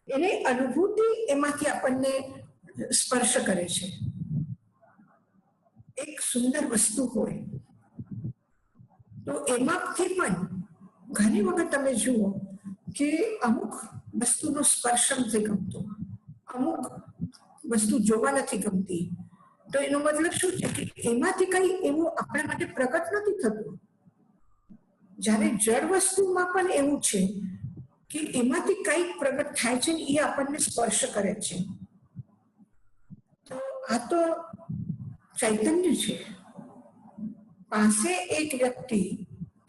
એને અનુભૂતિ એમાંથી આપણને સ્પર્શ કરે છે. એક સુંદર વસ્તુ હોય તો એમાંથી પણ ઘણી વખત તમે જુઓ કે અમુક વસ્તુનો સ્પર્શ નથી ગમતો, અમુક વસ્તુ જોવા નથી ગમતી, તો એનો મતલબ શું છે કે એમાંથી કઈ એવું આપણા માટે પ્રગટ નથી થતું. જ્યારે જળ વસ્તુમાં પણ એવું છે કે એમાંથી કઈક પ્રગટ થાય છે ને એ આપણને સ્પર્શ કરે છે. તો આ તો ચૈતન્ય છે. પાસે એક વ્યક્તિ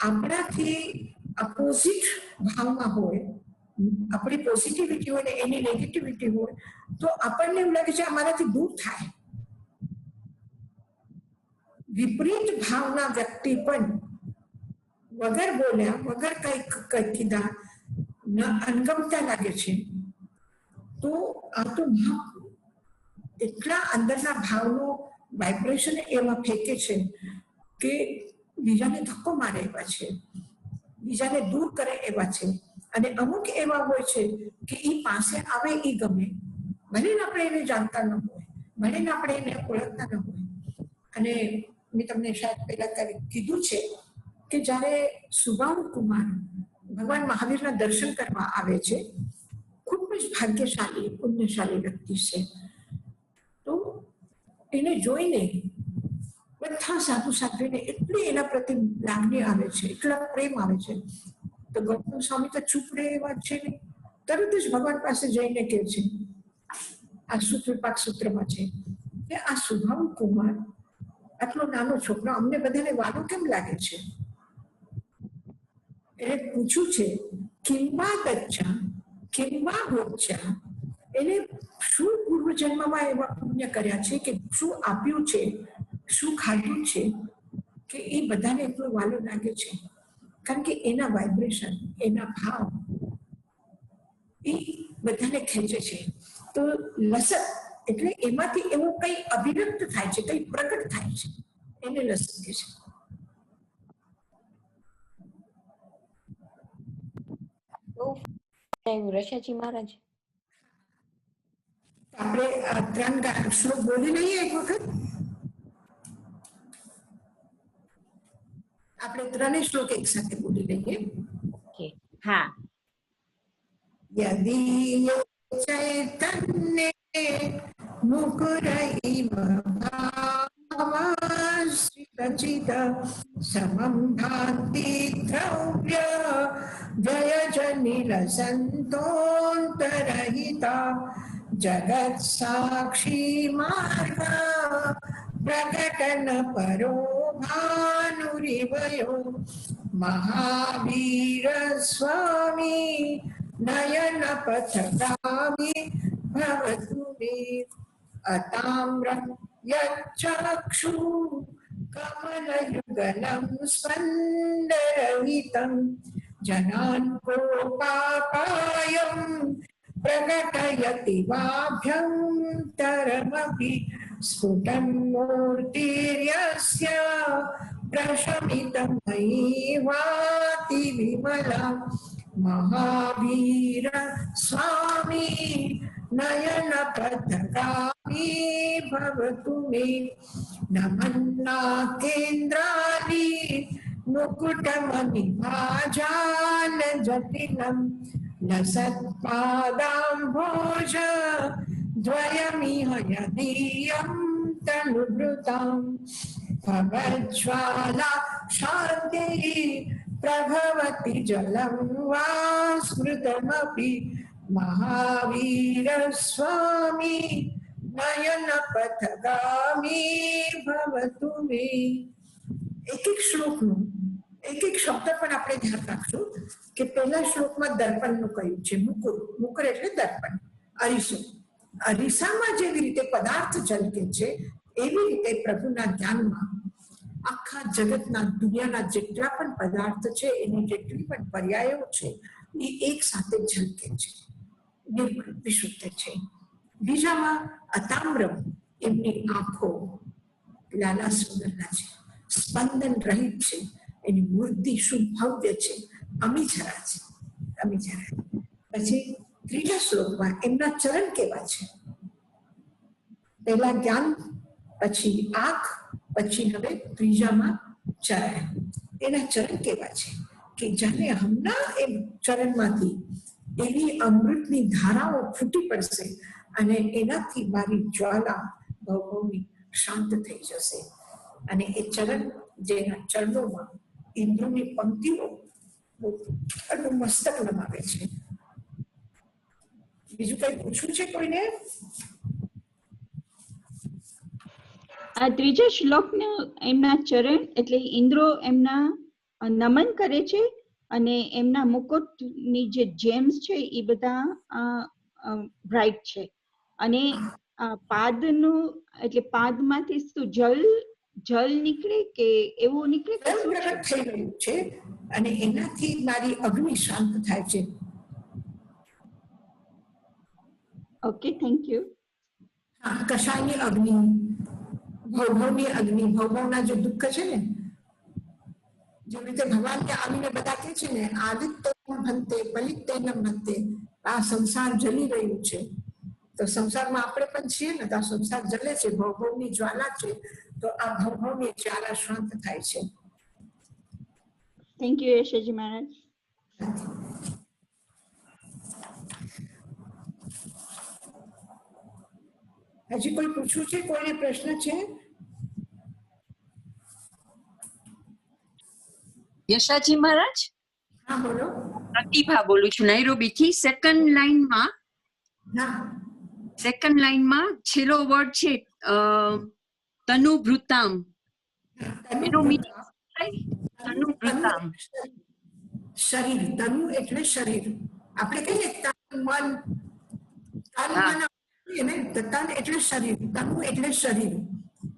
આપણાથી અપોઝિટ ભાવમાં હોય, આપણી પોઝિટિવિટી હોય ને એની નેગેટિવિટી હોય, તો આપણને એવું લાગે છે અમારાથી દૂર થાય. વિપરીત ભાવના વ્યક્તિ પણ વગર બોલ્યા, વગર કંઈક કીધા અણગમતા લાગે છે, તો આ તો એટલા અંદરના ભાવનો વાઇબ્રેશન એમાં ફેંકે છે કે બીજાને ધક્કો મારે એવા છે, બીજાને દૂર કરે એવા છે. અને અમુક એવા હોય છે કે એ પાસે આવે એ ગમે, ભલે ને આપણે એને જાણતા ન હોય, ભલે ને આપણે એને ઓળખતા ન હોય. અને મેં તમને શાયદ પહેલા કીધું છે કે જ્યારે સુબાહુ કુમાર ભગવાન મહાવીરના દર્શન કરવા આવે છે, ખૂબ જ ભાગ્યશાળી પુણ્યશાળી વ્યક્તિ છે, તો એને જોઈને બધા સાધુ સાધ્વીને એટલી એના પ્રતિ લાગણી આવે છે, એટલા પ્રેમ આવે છે. તો ગૌતમ સ્વામી તો ચૂપ રહે એ વાત છે ને, તરત જ ભગવાન પાસે જઈને કહે છે, આ સૂત્ર પાક સૂત્રમાં છે કે આ સુબાહુ કુમાર આટલો નાનો છોકરો, અમને બધાને વાલો કેમ લાગે છે? એને પૂછ્યું છે કિંબા દચ્ચા કિંબા ભોચ્યા, એને શું પૂર્વજન્મમાં એવા પુણ્ય કર્યા છે કે શું આપ્યું છે, શું ખાધું છે કે એ બધાને એટલો વાલો લાગે છે? કારણ કે એના વાઇબ્રેશન, એના ભાવ એ બધાને ખેંચે છે. તો લસત એટલે એમાંથી એવું કઈ અભિવ્યક્ત થાય છે, કઈ પ્રગટ થાય છે, એને લસત કહે છે. રશાજી મહારાજ, આપણે 3 શ્લોક બોલી લઈએ એક વખત. આપણે 3 શ્લોક એક સાથે બોલી લઈએ. હા. યદિ ચૈતન્ય મુકુરૈવ ભાવાશ્રિતચિત સમં ભાતિ દ્રવ્ય જયજનિલ સંતોંતરહિતા જગત સાક્ષી માર્ગ પ્રકટન પરો ભાનુરિવયો મહાવીર સ્વામી નયન પથગામી ભવતુ મે અતામ્રમ યચ્ચક્ષુ કમલયુગલમ સ્પંદરહિતમ જનાન કોપાપાયમ પ્રગટયતિ વાભ્યં તરમપि સ્ફુટં મૂર્તિર્યસ્ય પ્રશમિतं મયી વાતિ વિમલા મહાવીર સ્વામી નયન પથગામી ભવતુ મે નમન્ના કેન્દ્રાલી મુકુટમનિભાજાન જટિલમ લસત્પાદાંભોજ દ્વયમિહ યદીયં તનુભૃતાં ભવજ્વાલા શાંતિ પ્રભવતિ જલમ વા સ્મૃતમપि મહાવીર સ્વામી નયન પથગામી ભવતુ મે. એક શ્લોકનું એક શબ્દ પણ આપણે ધ્યાન રાખશું કે પહેલા શ્લોકમાં દર્પણનું કહ્યું છે. મુકુર, મુકુર એટલે દર્પણ, અરીસો. અરીસામાં જેવી રીતે પદાર્થ ઝલકે છે એવી રીતે પ્રભુના ધ્યાનમાં આખા જગતના, દુનિયાના જેટલા પણ પદાર્થ છે, એની જેટલી પણ પર્યાયો છે એ એક સાથે ઝલકે છે, નિર્મળ વિશુદ્ધ છે. બીજામાં અતામ્રમ, એમની આંખો લાલા સુંદરના છે, સ્પંદન રહિત છે, એની મૂર્તિ શું ભવ્ય છે, અમીજરા છે, અમીજરા. પછી ત્રીજા શ્લોકમાં એમના ચરણ કેવા છે? પહેલા જ્ઞાન, પછી આંખ, પછી હવે ત્રીજામાં ચરણ. એના ચરણ કેવા છે કે જાણે હમણાં એ ચરણમાંથી એવી અમૃતની ધારાઓ ફૂટી પડશે અને એનાથી મારી જ્વાલા ભવભવની શાંત થઈ જશે. અને એ ચરણ, જેના ચરણોમાં ઇન્દ્રની પંક્તિઓ મસ્તક નમાવે છે. બીજું કઈ પૂછવું છે કોઈને? આ ત્રીજા શ્લોકને એમના ચરણ એટલે ઇન્દ્રો એમના નમન કરે છે અને એમના મુકુટની જે જેમ્સ છે એ બધા બ્રાઇટ છે. અને પાદનું એટલે પાદમાંથી શું જલ નીકળે કે એવું નીકળે કે શું પ્રગટ થઈ રહ્યું છે અને એનાથી મારી અગ્નિ શાંત થાય છે. Okay, thank you. કશાયની અગ્નિ, ભવભવની અગ્નિ, ભવભવના જે દુઃખ છે ને, જેવી રીતે ભગવાન કે આવીને બધા કહે છે ને, આદિત્ય ભંતે પલિત્ય ન ભંતે, આ સંસાર જલી રહ્યું છે. તો સંસારમાં આપણે પણ છીએ ને, તો આ સંસાર જલે છે, ભવભવની જ્વાલા છે, તો આ ભવભવની જ્વાલા શાંત થાય છે. થેન્ક યુ યશોજી મહારાજ. હજી કોઈ પૂછવું છે? કોઈને પ્રશ્ન છે? યશાજી મહારાજ, હા બોલો. પ્રતિભા બોલું છું નૈરોબી થી. સેકન્ડ લાઈનમાં છેલ્લો વર્ડ છે તનુભૃતામ. એનું meaning થાય? તનુભૃતામ. શરીર, તનુ એટલે શરીર. આપણે કહીએ તન મન, તન મન એને તન એટલે શરીર, તનુ એટલે શરીર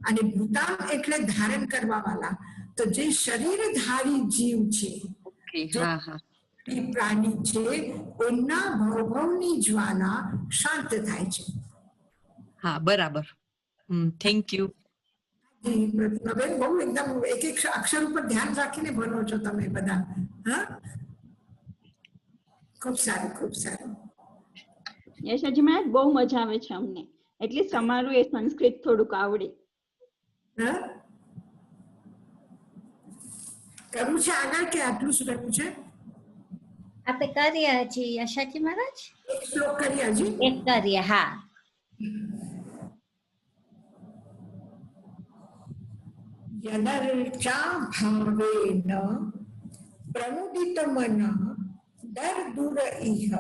અને ભૂતામ એટલે ધારણ કરવા વાળા. તો જે શરીરધારી જીવ છે, ઓકે, હા હા. એ પ્રાણી છે, એમના ભવભવની જ્વાલા શાંત થાય છે. હા, બરાબર. Thank you. પ્રતિમાબેન, બહુ એકદમ એક એક અક્ષર ઉપર ધ્યાન રાખીને ભણો છો તમે બધા. હા, ખૂબ સારું, ખૂબ સારું. યશાજી મહારાજ, બહુ મજા આવે છે અમને, એટલે તમારું એ સંસ્કૃત થોડુંક આવડે. હા, કરવું છે આગળ કે આટલું શું કરવું છે? આપણે કરીએ હજી યશાજી મહારાજ, એક શ્લોક કરીએ હજી. એક કરીએ. હા, યદર્ચા ભાવેન પ્રમુદિત મન દર દૂર ઇહ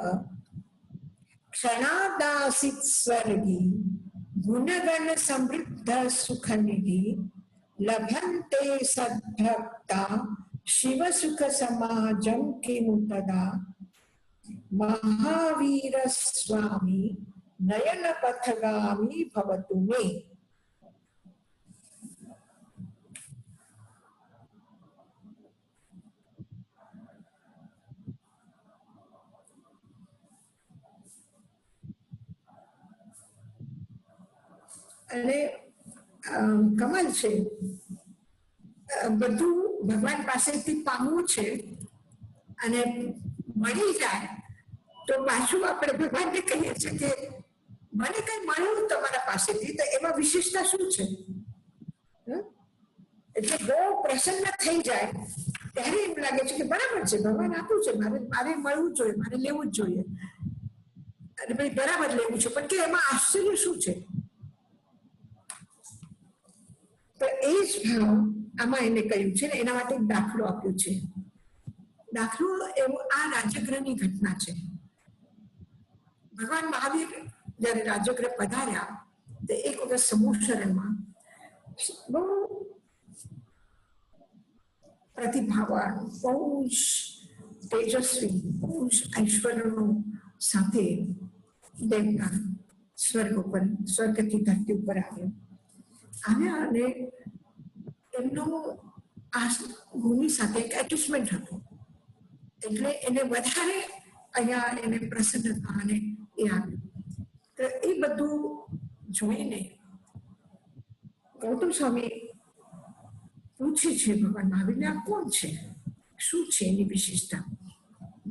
ક્ષણાદાસિત સ્વર્ગી ગુણગણ સમૃદ્ધ સુખનિધિ લભંતે સદ્ભક્તા શિવ સુખ સમાજમ કિમુ તદા મહાવીર સ્વામી નયન પથગામી ભવતુ મે. અને કમાલ છે, બધું ભગવાન પાસેથી પામવું છે અને મળી જાય તો પાછું આપણે ભગવાનને કહીએ છીએ કે મને કઈ મળ્યું તમારા પાસેથી, તો એમાં વિશેષતા શું છે? એટલે બહુ પ્રસન્ન થઈ જાય ત્યારે એમ લાગે છે કે બરાબર છે, ભગવાન આપ્યું છે, મારે મળવું જોઈએ, મારે લેવું જ જોઈએ, અને ભાઈ બરાબર લેવું છે, પણ કે એમાં આશ્ચર્ય શું છે? તો એ જ ભાવ આમાં એને કહ્યું છે ને, એના માટે એક દાખલો આપ્યો છે. દાખલો એવો આ રાજગૃહની ઘટના છે. ભગવાન મહાવીર જયારે રાજગૃહ પધાર્યા તો એક વખત સમૂહશરણમાં બહુ પ્રતિભાવાન, બહુ જ તેજસ્વી, બહુ જ ઐશ્વર્યનો સાથે દેવતા સ્વર્ગથી ધરતી ઉપર આવ્યા અને એમનો આ ભૂમિ સાથે એક એટેચમેન્ટ હતું, એટલે એને વધારે અહીંયા એને પ્રસન્નતા અને એ આવ્યું. તો એ બધું જોઈને ગૌતમ સ્વામી પૂછે છે ભગવાન મહાવીરને, આ કોણ છે, શું છે એની વિશેષતા,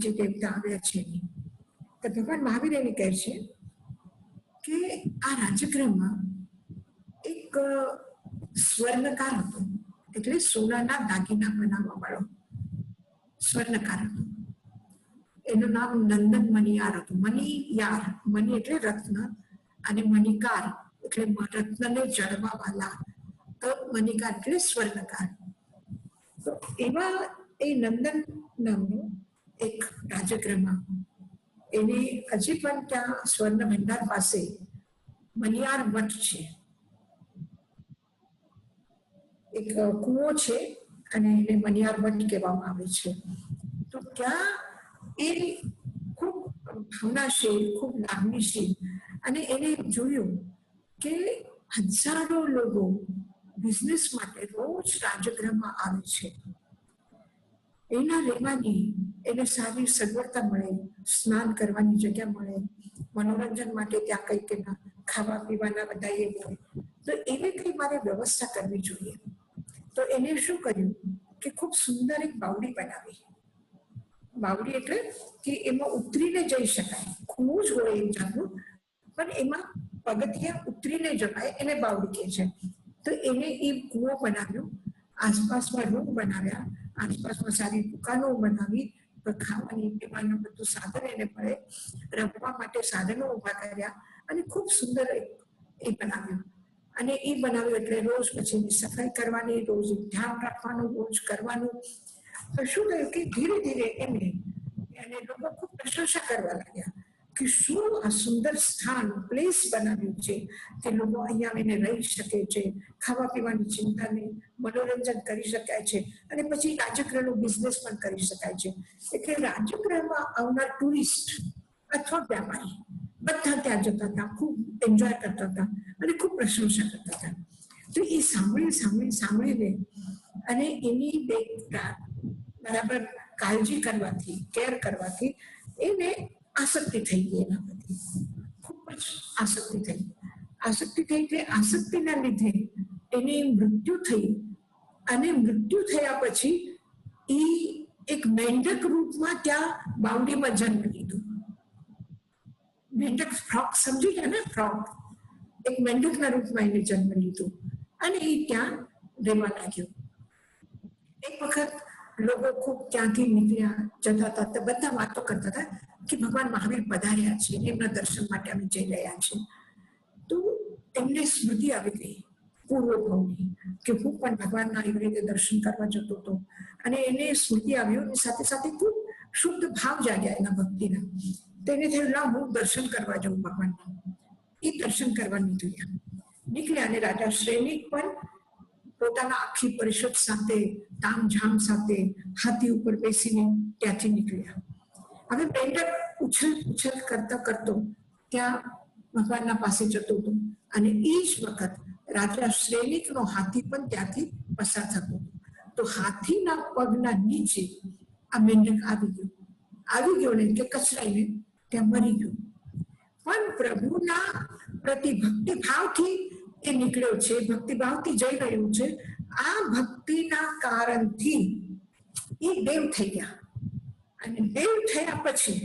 જે દેવતા આવ્યા છે એની. તો ભગવાન મહાવીર એને કહે છે કે આ રાજગૃહમાં એક સ્વર્ણકાર હતો, એટલે સોનાના દાગીના બનાવવા વાળો સ્વર્ણકાર હતો. એનું નામ નંદન મણિયાર હતું. મણિયાર, મણિ એટલે રત્ન અને મણિકાર એટલે રત્નને જળવા વાળા, તો મણિકાર એટલે સ્વર્ણકાર. તો એવા એ નંદન નામનું એક રાજગૃહમાં એને હજી પણ ત્યાં સ્વર્ણ ભંડાર પાસે મણિયાર મઠ છે, એક કુવો છે અને એને મણિયાર મઠ કહેવામાં આવે છે. તો ત્યાં એ ખૂબ ભાવનાશીલ, ખૂબ લાગણીશીલ, અને એને જોયું કે હજારો લોકો બિઝનેસ માટે રોજ રાજગૃહમાં આવે છે. એના રહેવાની એને સારી સગવડતા મળે, સ્નાન કરવાની જગ્યા મળે, મનોરંજન માટે ત્યાં કંઈક એના ખાવા પીવાના બધા એ હોય, તો એને કઈ મારે વ્યવસ્થા કરવી જોઈએ. તો એને શું કર્યું કે ખૂબ સુંદર એક બાવડી બનાવી. બાવડી એટલે કે એમાં ઉતરીને જઈ શકાય, ખૂબ જ હોય એ જાતનું, પણ એમાં પગથિયા ઉતરીને જવાય, એને બાવડી કહે છે. તો એને એ કૂવો બનાવ્યો, આસપાસમાં રૂમ બનાવ્યા, આસપાસમાં સારી દુકાનો બનાવી, ખાવાની પીવાનું બધું સાધન એને મળે, રમવા માટે સાધનો ઉભા કર્યા, અને ખૂબ સુંદર એ બનાવ્યું. અને એ બનાવ્યું એટલે રોજ પછી એની સફાઈ કરવાની, રોજ ધ્યાન રાખવાનું, રોજ કરવાનું. તો શું થયું કે ધીરે ધીરે એને લોકો ખૂબ પ્રશંસા કરવા લાગ્યા કે શું આ સુંદર સ્થાન પ્લેસ બનાવ્યું છે કે લોકો અહીંયા આવીને રહી શકે છે, ખાવા પીવાની ચિંતા નહીં, મનોરંજન કરી શકાય છે અને પછી રાજગૃહનો બિઝનેસ પણ કરી શકાય છે. એટલે રાજગૃહમાં આવનાર ટુરિસ્ટ અથવા વ્યાપારી બધા ત્યાં જતા હતા, ખૂબ એન્જોય કરતા હતા અને ખૂબ પ્રશંસા કરતા હતા. તો એ સાંભળીને અને એની બરાબર કાળજી કરવાથી, કેર કરવાથી એને આસક્તિ થઈ ગઈ, એના પ્રતિ ખૂબ જ આસક્તિ થઈ. એટલે આસક્તિના લીધે એની મૃત્યુ થઈ અને મૃત્યુ થયા પછી એ એક મેંઢક રૂપમાં ત્યાં બાવડીમાં જન્મ લીધો. મેંઢક ફ્રોક સમજી ગયા ને, ફ્રોક એક મેંઢકના રૂપમાં એને જન્મ લીધો અને એ ત્યાં રહેવા લાગ્યો. એક વખત લોકો ખૂબ ત્યાંથી નીકળ્યા જતા હતા તો બધા વાતો કરતા હતા કે ભગવાન મહાવીર પધાર્યા છે, એમના દર્શન માટે અમે જઈ રહ્યા છીએ. તો એમને સ્મૃતિ આવી ગઈ પૂર્વભાવની કે હું પણ ભગવાનના એવી રીતે દર્શન કરવા જતો હતો અને એને સ્મૃતિ આવ્યું અને સાથે સાથે ખૂબ શુદ્ધ ભાવ જાગ્યા એના ભક્તિના. તેને થયું ના હું દર્શન કરવા જાઉં ભગવાનના. એ દર્શન કરવા નીકળ્યા અને રાજા શ્રેનિક પણ પોતાના આખી પરિષદ સાથે તામઝામ સાથે હાથી ઉપર બેસીને ત્યાંથી નીકળ્યા. હવે મેંઢક ઉછલ કરતો ત્યાં ભગવાનના પાસે જતો હતો અને એ જ વખત રાજા શ્રેનિકનો હાથી પણ ત્યાંથી પસાર થતો હતો. તો હાથીના પગના નીચે આ મેંઢક આવી ગયો ને એટલે કચરાઈને ત્યાં મરી ગયો. પણ પ્રભુના પ્રતિ ભક્તિભાવથી એ નીકળ્યો છે, ભક્તિભાવથી જઈ રહ્યું છે. આ ભક્તિના કારણથી એ દેવ થઈ ગયા અને દેવ થયા પછી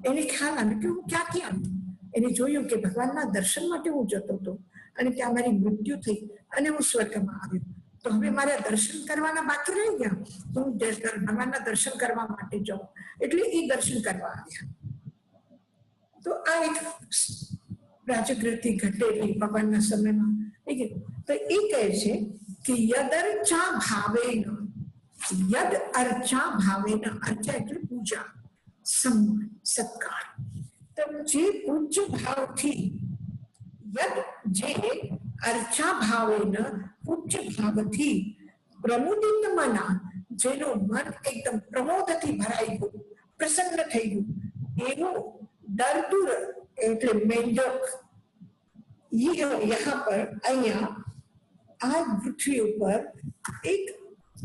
એને ખ્યાલ આવ્યો કે હું ક્યાંથી આવ્યો. એને જોયું કે ભગવાનના દર્શન માટે હું જતો હતો અને ત્યાં મારી મૃત્યુ થઈ અને હું સ્વર્ગમાં આવ્યો. તો હવે મારે દર્શન કરવાના બાકી રહી ગયા, તો હું ભગવાનના દર્શન કરવા માટે જાઉં. એટલે એ દર્શન કરવા આવ્યા. તો આ એક રાજગૃહથી ઘટેલી ભગવાનના સમયમાં તો એ કહે છે કે યદ અર્ચા ભાવેન, અર્ચા એટલે પૂજા, સન્માન, સત્કાર. તો જે પૂજ્ય ભાવથી જે અર્ચા ભાવેન પૂજ્ય ભાવથી પ્રમોદિત મના, જેનું મન એકદમ પ્રમોદથી ભરાઈ ગયું, પ્રસન્ન થઈ ગયું, એનું દર્દુર એટલે મેંઢક યહાં પર અહીંયા આ પૃથ્વી ઉપર એક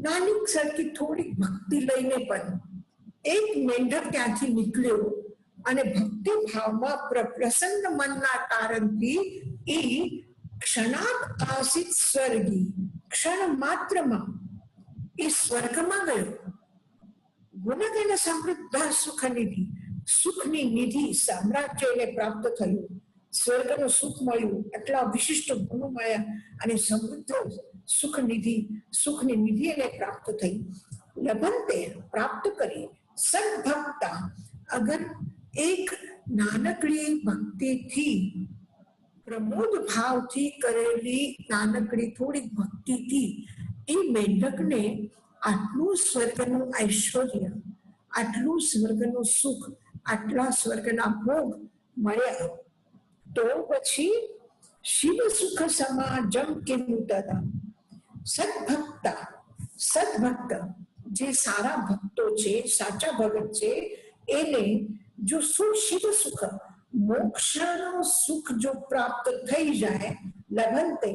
નાની સરખી થોડી ભક્તિ લઈને પણ એક મેંઢક ત્યાંથી નીકળ્યો અને ભક્તિ ભાવમાં પ્રસન્ન મનના કારણથી એ ક્ષણાત આસિત સ્વર્ગી, ક્ષણ માત્રમાં એ સ્વર્ગમાં ગયો. ગુણગણ સમૃદ્ધ સુખનિધિ, સુખની નિધિ સામ્રાજ્ય એને પ્રાપ્ત થયું. સ્વર્ગનું સુખ મળ્યું, એટલા વિશિષ્ટ ગુણમય અને સમૃદ્ધ સુખની નિધિ એને પ્રાપ્ત થઈ. લભંતે પ્રાપ્ત કરી સદભક્તા, અગર એક નાનકડી ભક્તિથી, પ્રમોદ ભાવથી કરેલી નાનકડી થોડીક ભક્તિથી એ મેંઢકને આટલું સ્વર્ગનું ઐશ્વર્ય, આટલું સ્વર્ગનું સુખ, આટલા સ્વર્ગના ભોગ મળ્યા. તો પછી શિવ સુખ સમાજમ કેવું તદા સદભક્ત જે સારા ભક્તો છે, સાચા ભગત છે, એને જો શિવ સુખ મોક્ષનું સુખ જો પ્રાપ્ત થઈ જાય, લભંતે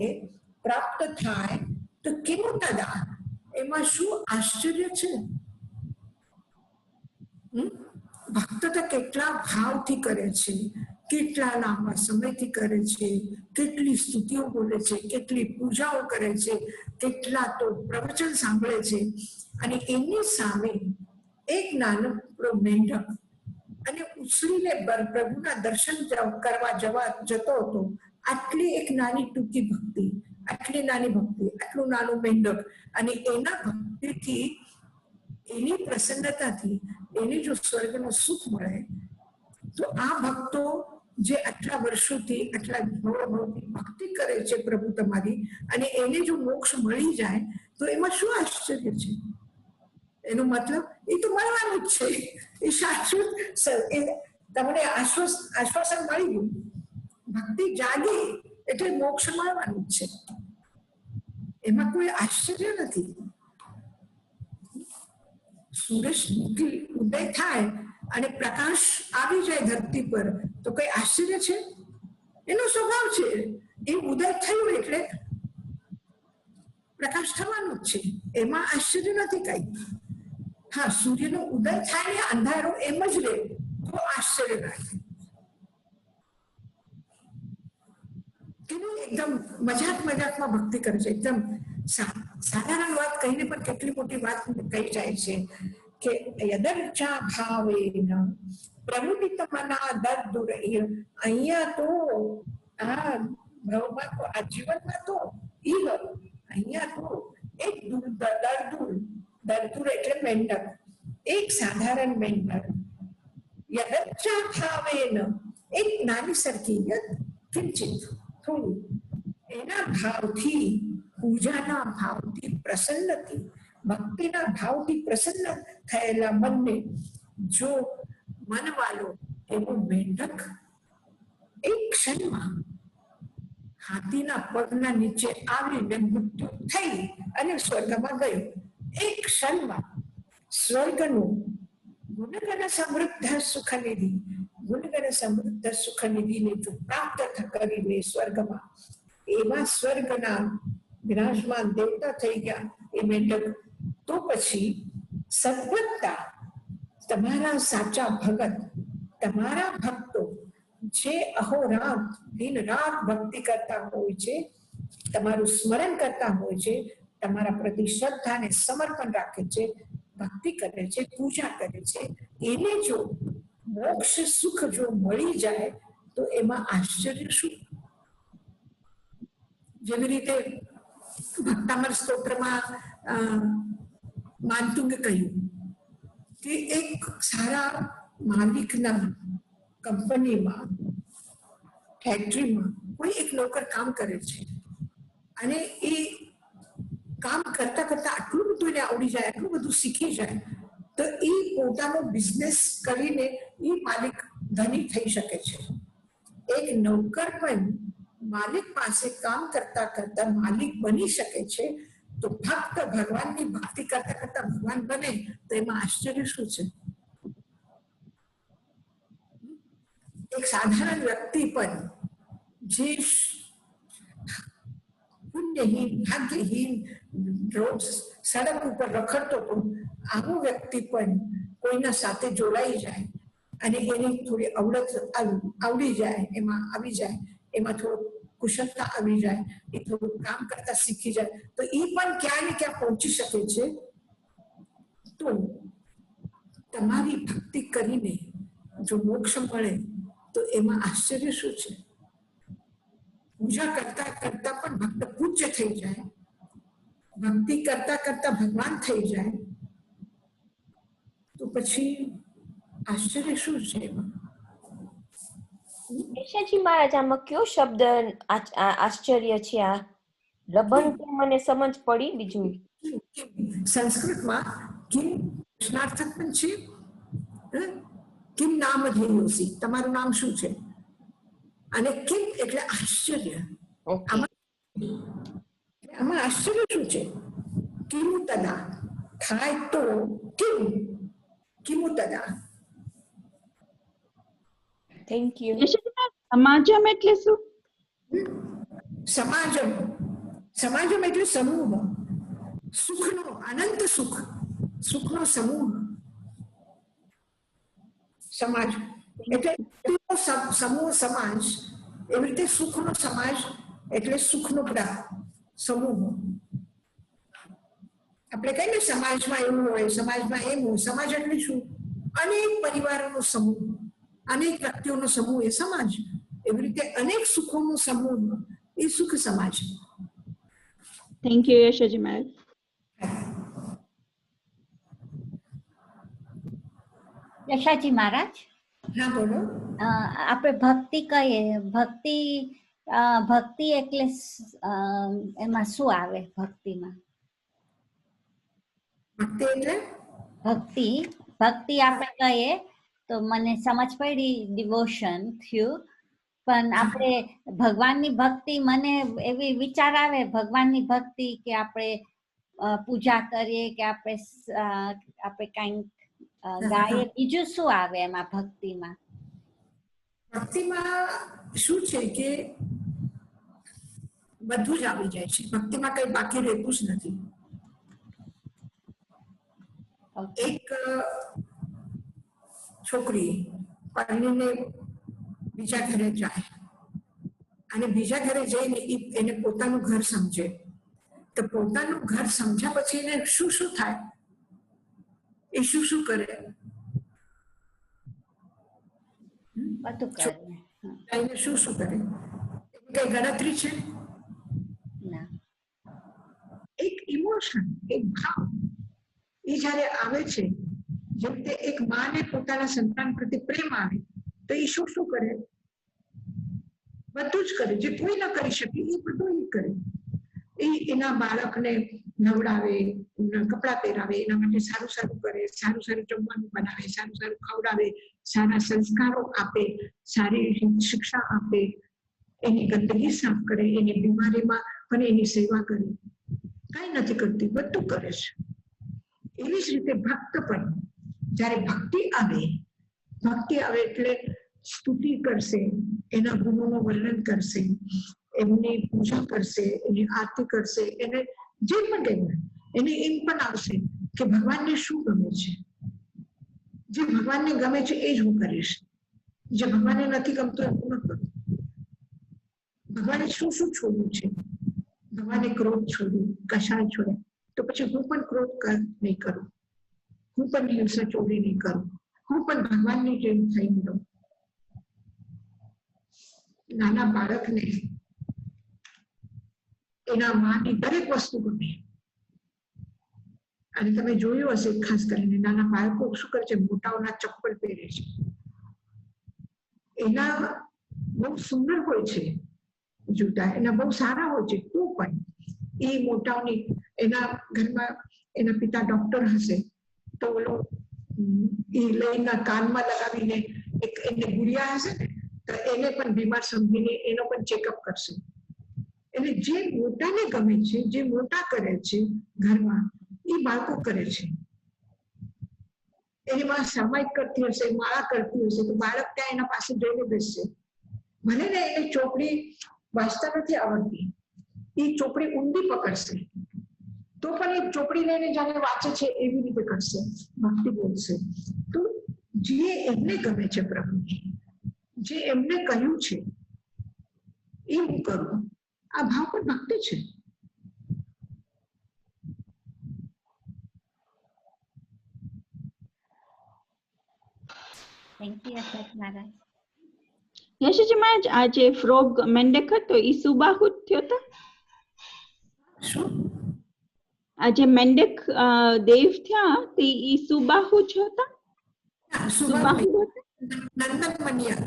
પ્રાપ્ત થાય, તો કેવું તદા એમાં શું આશ્ચર્ય છે. ભક્ત તો કેટલા ભાવથી કરે છે, કેટલા લાંબા સમયથી કરે છે, કેટલી સ્તુતિઓ બોલે છે, કેટલી પૂજાઓ કરે છે, કેટલા તો પ્રવચન સાંભળે છે. અને એની સામે એક નાનકડો મેંઢક અને ઉછળીને પ્રભુના દર્શન કરવા જતો હતો. આટલી એક નાની ટૂંકી ભક્તિ, આટલું નાનું મેંઢક, અને એના ભક્તિથી, એની પ્રસન્નતાથી એને જો સ્વર્ગનું સુખ મળે, તો આ ભક્તો જે આટલા વર્ષોથી આટલા ભાવથી ભક્તિ કરે છે પ્રભુ તમારી, અને એને જો મોક્ષ મળી જાય તો એમાં શું આશ્ચર્ય છે. એનો મતલબ એ તો મળવાનું જ છે, એ શાશ્વત તમને આશ્વાસન મળી ગયું. ભક્તિ જાગી એટલે મોક્ષ મળવાનું જ છે, એમાં કોઈ આશ્ચર્ય નથી. સૂરજ ઉદય થાય અને પ્રકાશ આવી જાય ધરતી પર તો કઈ આશ્ચર્ય છે? એનો સ્વભાવ છે. એ ઉદય થયું એટલે પ્રકાશ થવાનો જ છે, એમાં આશ્ચર્ય નથી કઈ. હા, સૂર્યનો ઉદય થાય ને અંધારો એમ જ રહે તો આશ્ચર્ય લાગે. એકદમ મજાકમાં ભક્તિ કરે છે. એકદમ સાધારણ વાત કહીને પણ કેટલી મોટી વાત કહી જાય છે કે યદર્ચા ભાવેન પ્રમુદિત મના દર્દુરૈર. અહીંયા તો આ ભવમાં તો આ જીવનમાં તો અહીંયા તો એક દર્દુર એટલે મેંઢક, એક સાધારણ મેંઢક. યદર્ચા ભાવેન એક નાની સરખી, યદ કિંચિત થોડું, એના ભાવથી, પૂજાના ભાવથી, પ્રસન્નથી, ભક્તિના ભાવથી પ્રસન્ન થયેલા મનને જો મનવાલો એવો મેંઢક એક ક્ષણમાં હાથીના પગના નીચે આવીને મૃત્યુ થઈ અને સ્વર્ગમાં ગયો. એક ક્ષણમાં સ્વર્ગનું ગુણગણ સમૃદ્ધ સુખનિધિ, ગુણગણ સમૃદ્ધ સુખનિધિને જો પ્રાપ્ત કરીને સ્વર્ગમાં, એવા સ્વર્ગના વિરાજમાન દેવતા થઈ ગયા એ મેંઢક. તો પછી સદ્ભક્તા, તમારા સાચા ભગત, તમારા ભક્તો જે અહોરાત દિન રાત ભક્તિ કરતા હોય છે, તમારું સ્મરણ કરતા હોય છે, તમારા પ્રતિ શ્રદ્ધા અને સમર્પણ રાખે છે, ભક્તિ કરે છે, પૂજા કરે છે, એને જો મોક્ષ સુખ જો મળી જાય તો એમાં આશ્ચર્ય શું? જેવી રીતે ભક્તામર સ્તોત્રમાં માનતુંગે કહ્યું કે એક સારા માલિકના કંપનીમાં, ફેક્ટરીમાં કોઈ એક નોકર કામ કરે છે અને એ કામ કરતા કરતા આટલું બધું એને આવડી જાય, આટલું બધું શીખી જાય તો એ પોતાનો બિઝનેસ કરીને એ માલિક ધની થઈ શકે છે. એક નોકર પણ માલિક પાસે કામ કરતા કરતા માલિક બની શકે છે. તો ભક્ત ભગવાનની ભક્તિ કરતા કરતા ભગવાન બને તો એમાં આશ્ચર્ય શું છે? એક સાધારણ વ્યક્તિ પણ જે પુણ્યહીન, ભાગ્યહીન, રોજ સડક ઉપર રખડતો હતો, આવો વ્યક્તિ પણ કોઈના સાથે જોડાઈ જાય અને એની થોડી આવડી જાય, એમાં આવી જાય, એમાં થોડું કુશળતા આવી જાય, એ થોડું કામ કરતા શીખી જાય તો એ પણ ક્યાં ને ક્યાં પહોંચી શકે છે. તો તમારી ભક્તિ કરીને જો મોક્ષ મળે તો એમાં આશ્ચર્ય શું છે? પૂજા કરતા કરતા પણ ભક્ત પૂજ્ય થઈ જાય, ભક્તિ કરતા કરતા ભગવાન થઈ જાય તો પછી આશ્ચર્ય શું છે એમાં? ઈશાજી મહારાજ, આમાં કયો શબ્દ આશ્ચર્ય છે? આ લબન મને સમજ પડી. બીજું સંસ્કૃતમાં કિમ પ્રશ્નાર્થક પણ છે. કિમ નામ ધેયોસી, તમારું નામ શું છે? અને કિમ એટલે આશ્ચર્ય. આમાં આશ્ચર્ય શું છે? કિમુ તદા, થાય તો કિમુ તદા. Thank you. સમાજમ એટલે શું? સમાજમ, સમાજમ એટલે સમૂહ, સુખનો, અનંત સુખ, સુખનો સમૂહ. સમાજ એટલે સમૂહ, સમાજ. એવી રીતે સુખનો સમાજ એટલે સુખનો સમૂહ. આપણે કહીએ ને સમાજમાં એવું હોય, સમાજમાં એમ હોય. સમાજ એટલે શું? અનેક પરિવારોનો સમૂહ, અનેક વ્યક્તિઓનો સમૂહ એ સમાજ. એવી રીતે અનેક સુખોનો સમૂહ એ સુખ સમાજ. થેન્ક યુ યશોજી મહારાજ. યશાજી મહારાજ, હા બોલો. આપણે ભક્તિ કહીએ, ભક્તિ એટલે એમાં શું આવે? ભક્તિમાં ભક્તિ એટલે ભક્તિ આપણે કહીએ તો મને સમજ પડી ડિવોશન થયું. પણ આપણે ભગવાનની ભક્તિ, મને એવી વિચાર આવે ભગવાનની ભક્તિ કે આપણે પૂજા કરીએ કે આપણે કંઈક ગાઈએ, બીજું શું આવે એમાં ભક્તિમાં? ભક્તિમાં શું છે કે બધું જ આવી જાય છે. ભક્તિમાં કઈ બાકી રહેતું જ નથી. એક છોકરી પરણીને બીજા ઘરે જાય અને બીજા ઘરે જઈને એને પોતાનું ઘર સમજે, તો પોતાનું ઘર સમજ્યા પછી એને શું શું થાય, એ શું શું કરે, બધું કરે. એને શું શું કરે, કઈ ગણતરી છે? ના. એક ઇમોશન, એક ભાવ એ જયારે આવે છે, જેમ કે એક માને પોતાના સંતાન પ્રત્યે પ્રેમ આવે તો એ શું શું કરે? બધું જ કરે, જે કોઈ ન કરી શકે એ બધું એ કરે. એ એના બાળકને નવડાવે, કપડાં પહેરાવે, એના માટે સારું સારું કરે, સારું સારું જમવાનું બનાવે, સારું સારું ખવડાવે, સારા સંસ્કારો આપે, સારી શિક્ષા આપે, એની ગંદગી સાફ કરે, એની બીમારીમાં પણ એની સેવા કરે. કઈ નથી કરતી, બધું કરે છે. એવી જ રીતે ભક્ત પણ જયારે ભક્તિ આવે એટલે સ્તુતિ કરશે, એના ગુણોનું વર્ણન કરશે, એમની પૂજા કરશે, એની આરતી કરશે, એને જે પણ કહેવાય એને એમ પણ આવશે કે ભગવાનને શું ગમે છે. જે ભગવાનને ગમે છે એ જ હું કરીશ, જે ભગવાનને નથી ગમતું એ હું ન કરું. ભગવાને શું શું છોડ્યું છે? ભગવાને ક્રોધ છોડ્યું, કશાય છોડ્યા, તો પછી હું પણ ક્રોધ નહીં કરું, હું પણ હિંસા ચોરી નહીં કરું, હું પણ ભગવાનની જેમ થઈ રહું. નાના બાળકને એના માની દરેક વસ્તુ ગમે. અને તમે જોયું હશે ખાસ કરીને નાના બાળકો શું કરે છે, મોટાઓના ચપ્પલ પહેરે છે. એના બહુ સુંદર હોય છે જૂતા, એના બહુ સારા હોય છે, તો પણ એ મોટાઓની, એના ઘરમાં એના પિતા ડોક્ટર હશે તો ઓલો એ લઈને કાનમાં લગાવીને એક એને ગુડિયા હશે ને, તો એને પણ બીમાર સમજીને એનો પણ ચેકઅપ કરશે. એટલે જે મોટાને ગમે છે, જે મોટા કરે છે ઘરમાં, એ બાળકો કરે છે. એની માં સામાયિક કરતી હશે, માળા કરતી હશે, તો બાળક ત્યાં એના પાસે જઈને બેસશે. ભલે ને એને ચોપડી વાંચતા નથી આવડતી, એ ચોપડી ઊંડી પકડશે, તો પણ એ ચોપડી લઈને જાણે વાંચે છે એવી રીતે કરશે, ભક્તિ બોલશે. તો જે એમને ગમે છે પ્રભુ, જે એમને કહ્યું છે એ હું કરું, આ ભાવ પણ ભક્તિ છે. થેન્ક યુ અશોક મહારાજ. યશજી મહારાજ, આ જે ફ્રોગ મેંડક હતો એ સુબાહુત થયો હતો? શું? આ જે મેંડક દેવ થયા તે ઈ સુબાહુ જ હતા? સુબાહુ નંદન મનિયર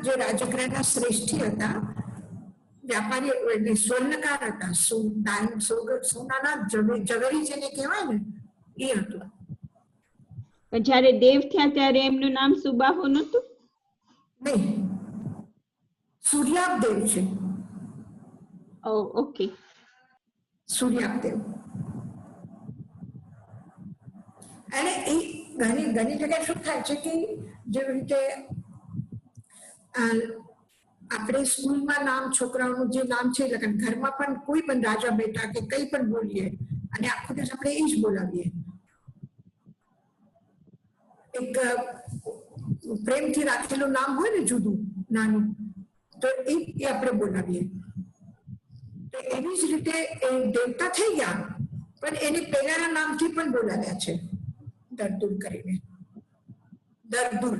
જે રાજગૃહના શ્રેષ્ઠી હતા, વ્યાપારી એટલે સ્વર્ણકાર હતા, સોનાના ઝવેરી જેને કહેવાય ને એ હતું. જયારે દેવ થયા ત્યારે એમનું નામ સુબાહુ નતું? નહીં, સૂર્યાપદેવ છે. ઓકે, સૂર્યાપદેવ. અને એ ઘણી જગ્યાએ શું થાય છે કે જેવી રીતે આપણે સ્કૂલમાં નામ, છોકરાઓનું જે નામ છે લખન, ઘરમાં પણ કોઈ પણ રાજા બેટા કે કંઈ પણ બોલીએ અને આખો દિવસ આપણે એ જ બોલાવીએ. એક પ્રેમથી રાખેલું નામ હોય ને જુદું નાનું, તો એ આપણે બોલાવીએ. તો એવી જ રીતે એ દેવતા થઈ ગયા, પણ એને પહેલાના નામથી પણ બોલાવ્યા છે, દરદુર કરીને. દરદુર.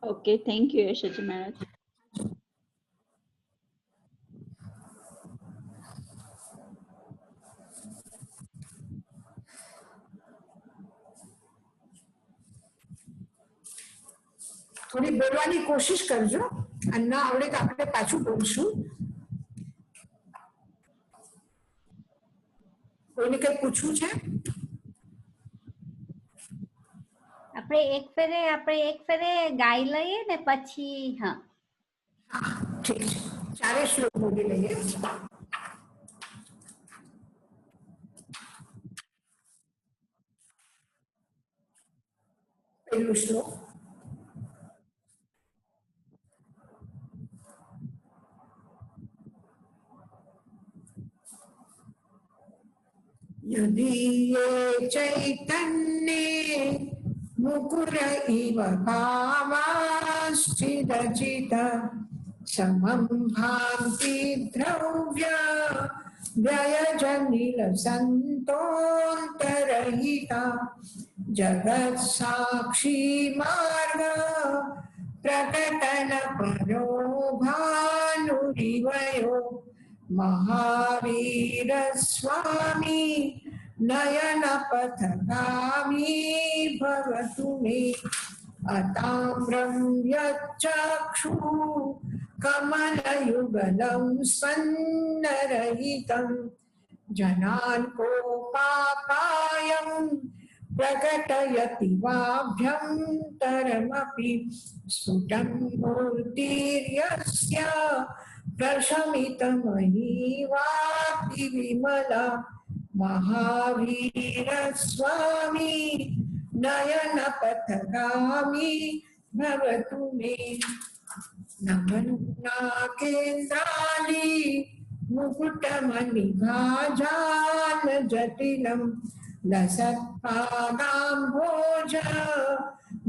ઓકે, થેન્ક યુ યશજી મહારાજ. થોડી બોલવાની કોશિશ કરજો, અને ના આવડે તો આપણે પાછું બોલશું. કોઈને કઈ પૂછવું છે? આપણે એક ફેરે ગાઈ લઈએ ને પછી હા હા ઠીક છે, ચારે શ્લોક બોલી લઈએ. પહેલું શ્લોક. यदीये चैतन्ये मुकुर इव भावाश्चिदचित समं भान्ति द्रव्य व्ययजनिलसन्तोऽन्तरहिता जगत्साक्षी मार्ग प्रकटन परो भानुरिवयो महावीर स्वामी नयन पथगामी भवतु मे अताम्रं यच्चक्षु कमलयुगलं स्पन्नरहितं जनान् कोपापायं प्रकटयति वाभ्यन्तरमपि स्फुटं मूर्तिर्यस्य प्रशमितमहीवापि विमला महावीर स्वामी नयन पथगामी भवतु मे नमन्नाकेन्द्राणि मुकुटमणिभाजान जटिलं लसत्पादाम्भोज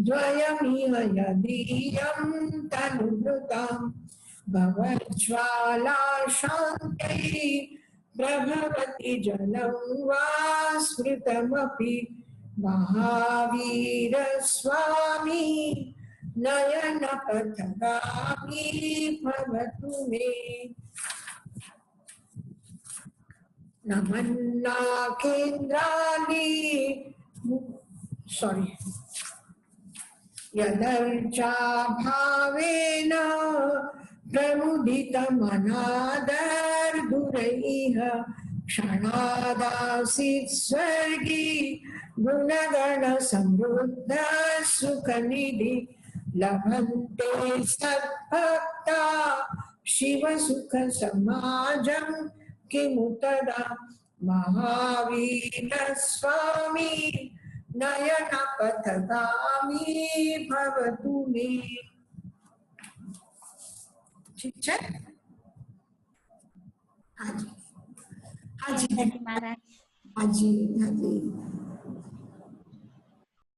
द्वयमिह यदीयं तनुभृतां भवज्ज्वाला शान्तै प्रभवति जलं वा स्मृतमपि महावीर स्वामी नयन पथगामी भवतु मे नमन्नाकेन्द्राणि सॉरी यदर्चा भावेन प्रमुदितमनादर्दुरैः क्षणादासीत् स्वर्गी गुणगण समृद्ध सुखनिधि लभन्ते सद्भक्ता शिव सुख समाजं किमुतदा महावीर स्वामी नयन पथगामी भवतु मे ठीक है हाँ जी हाँ जी महाराज हाँ जी हाँ जी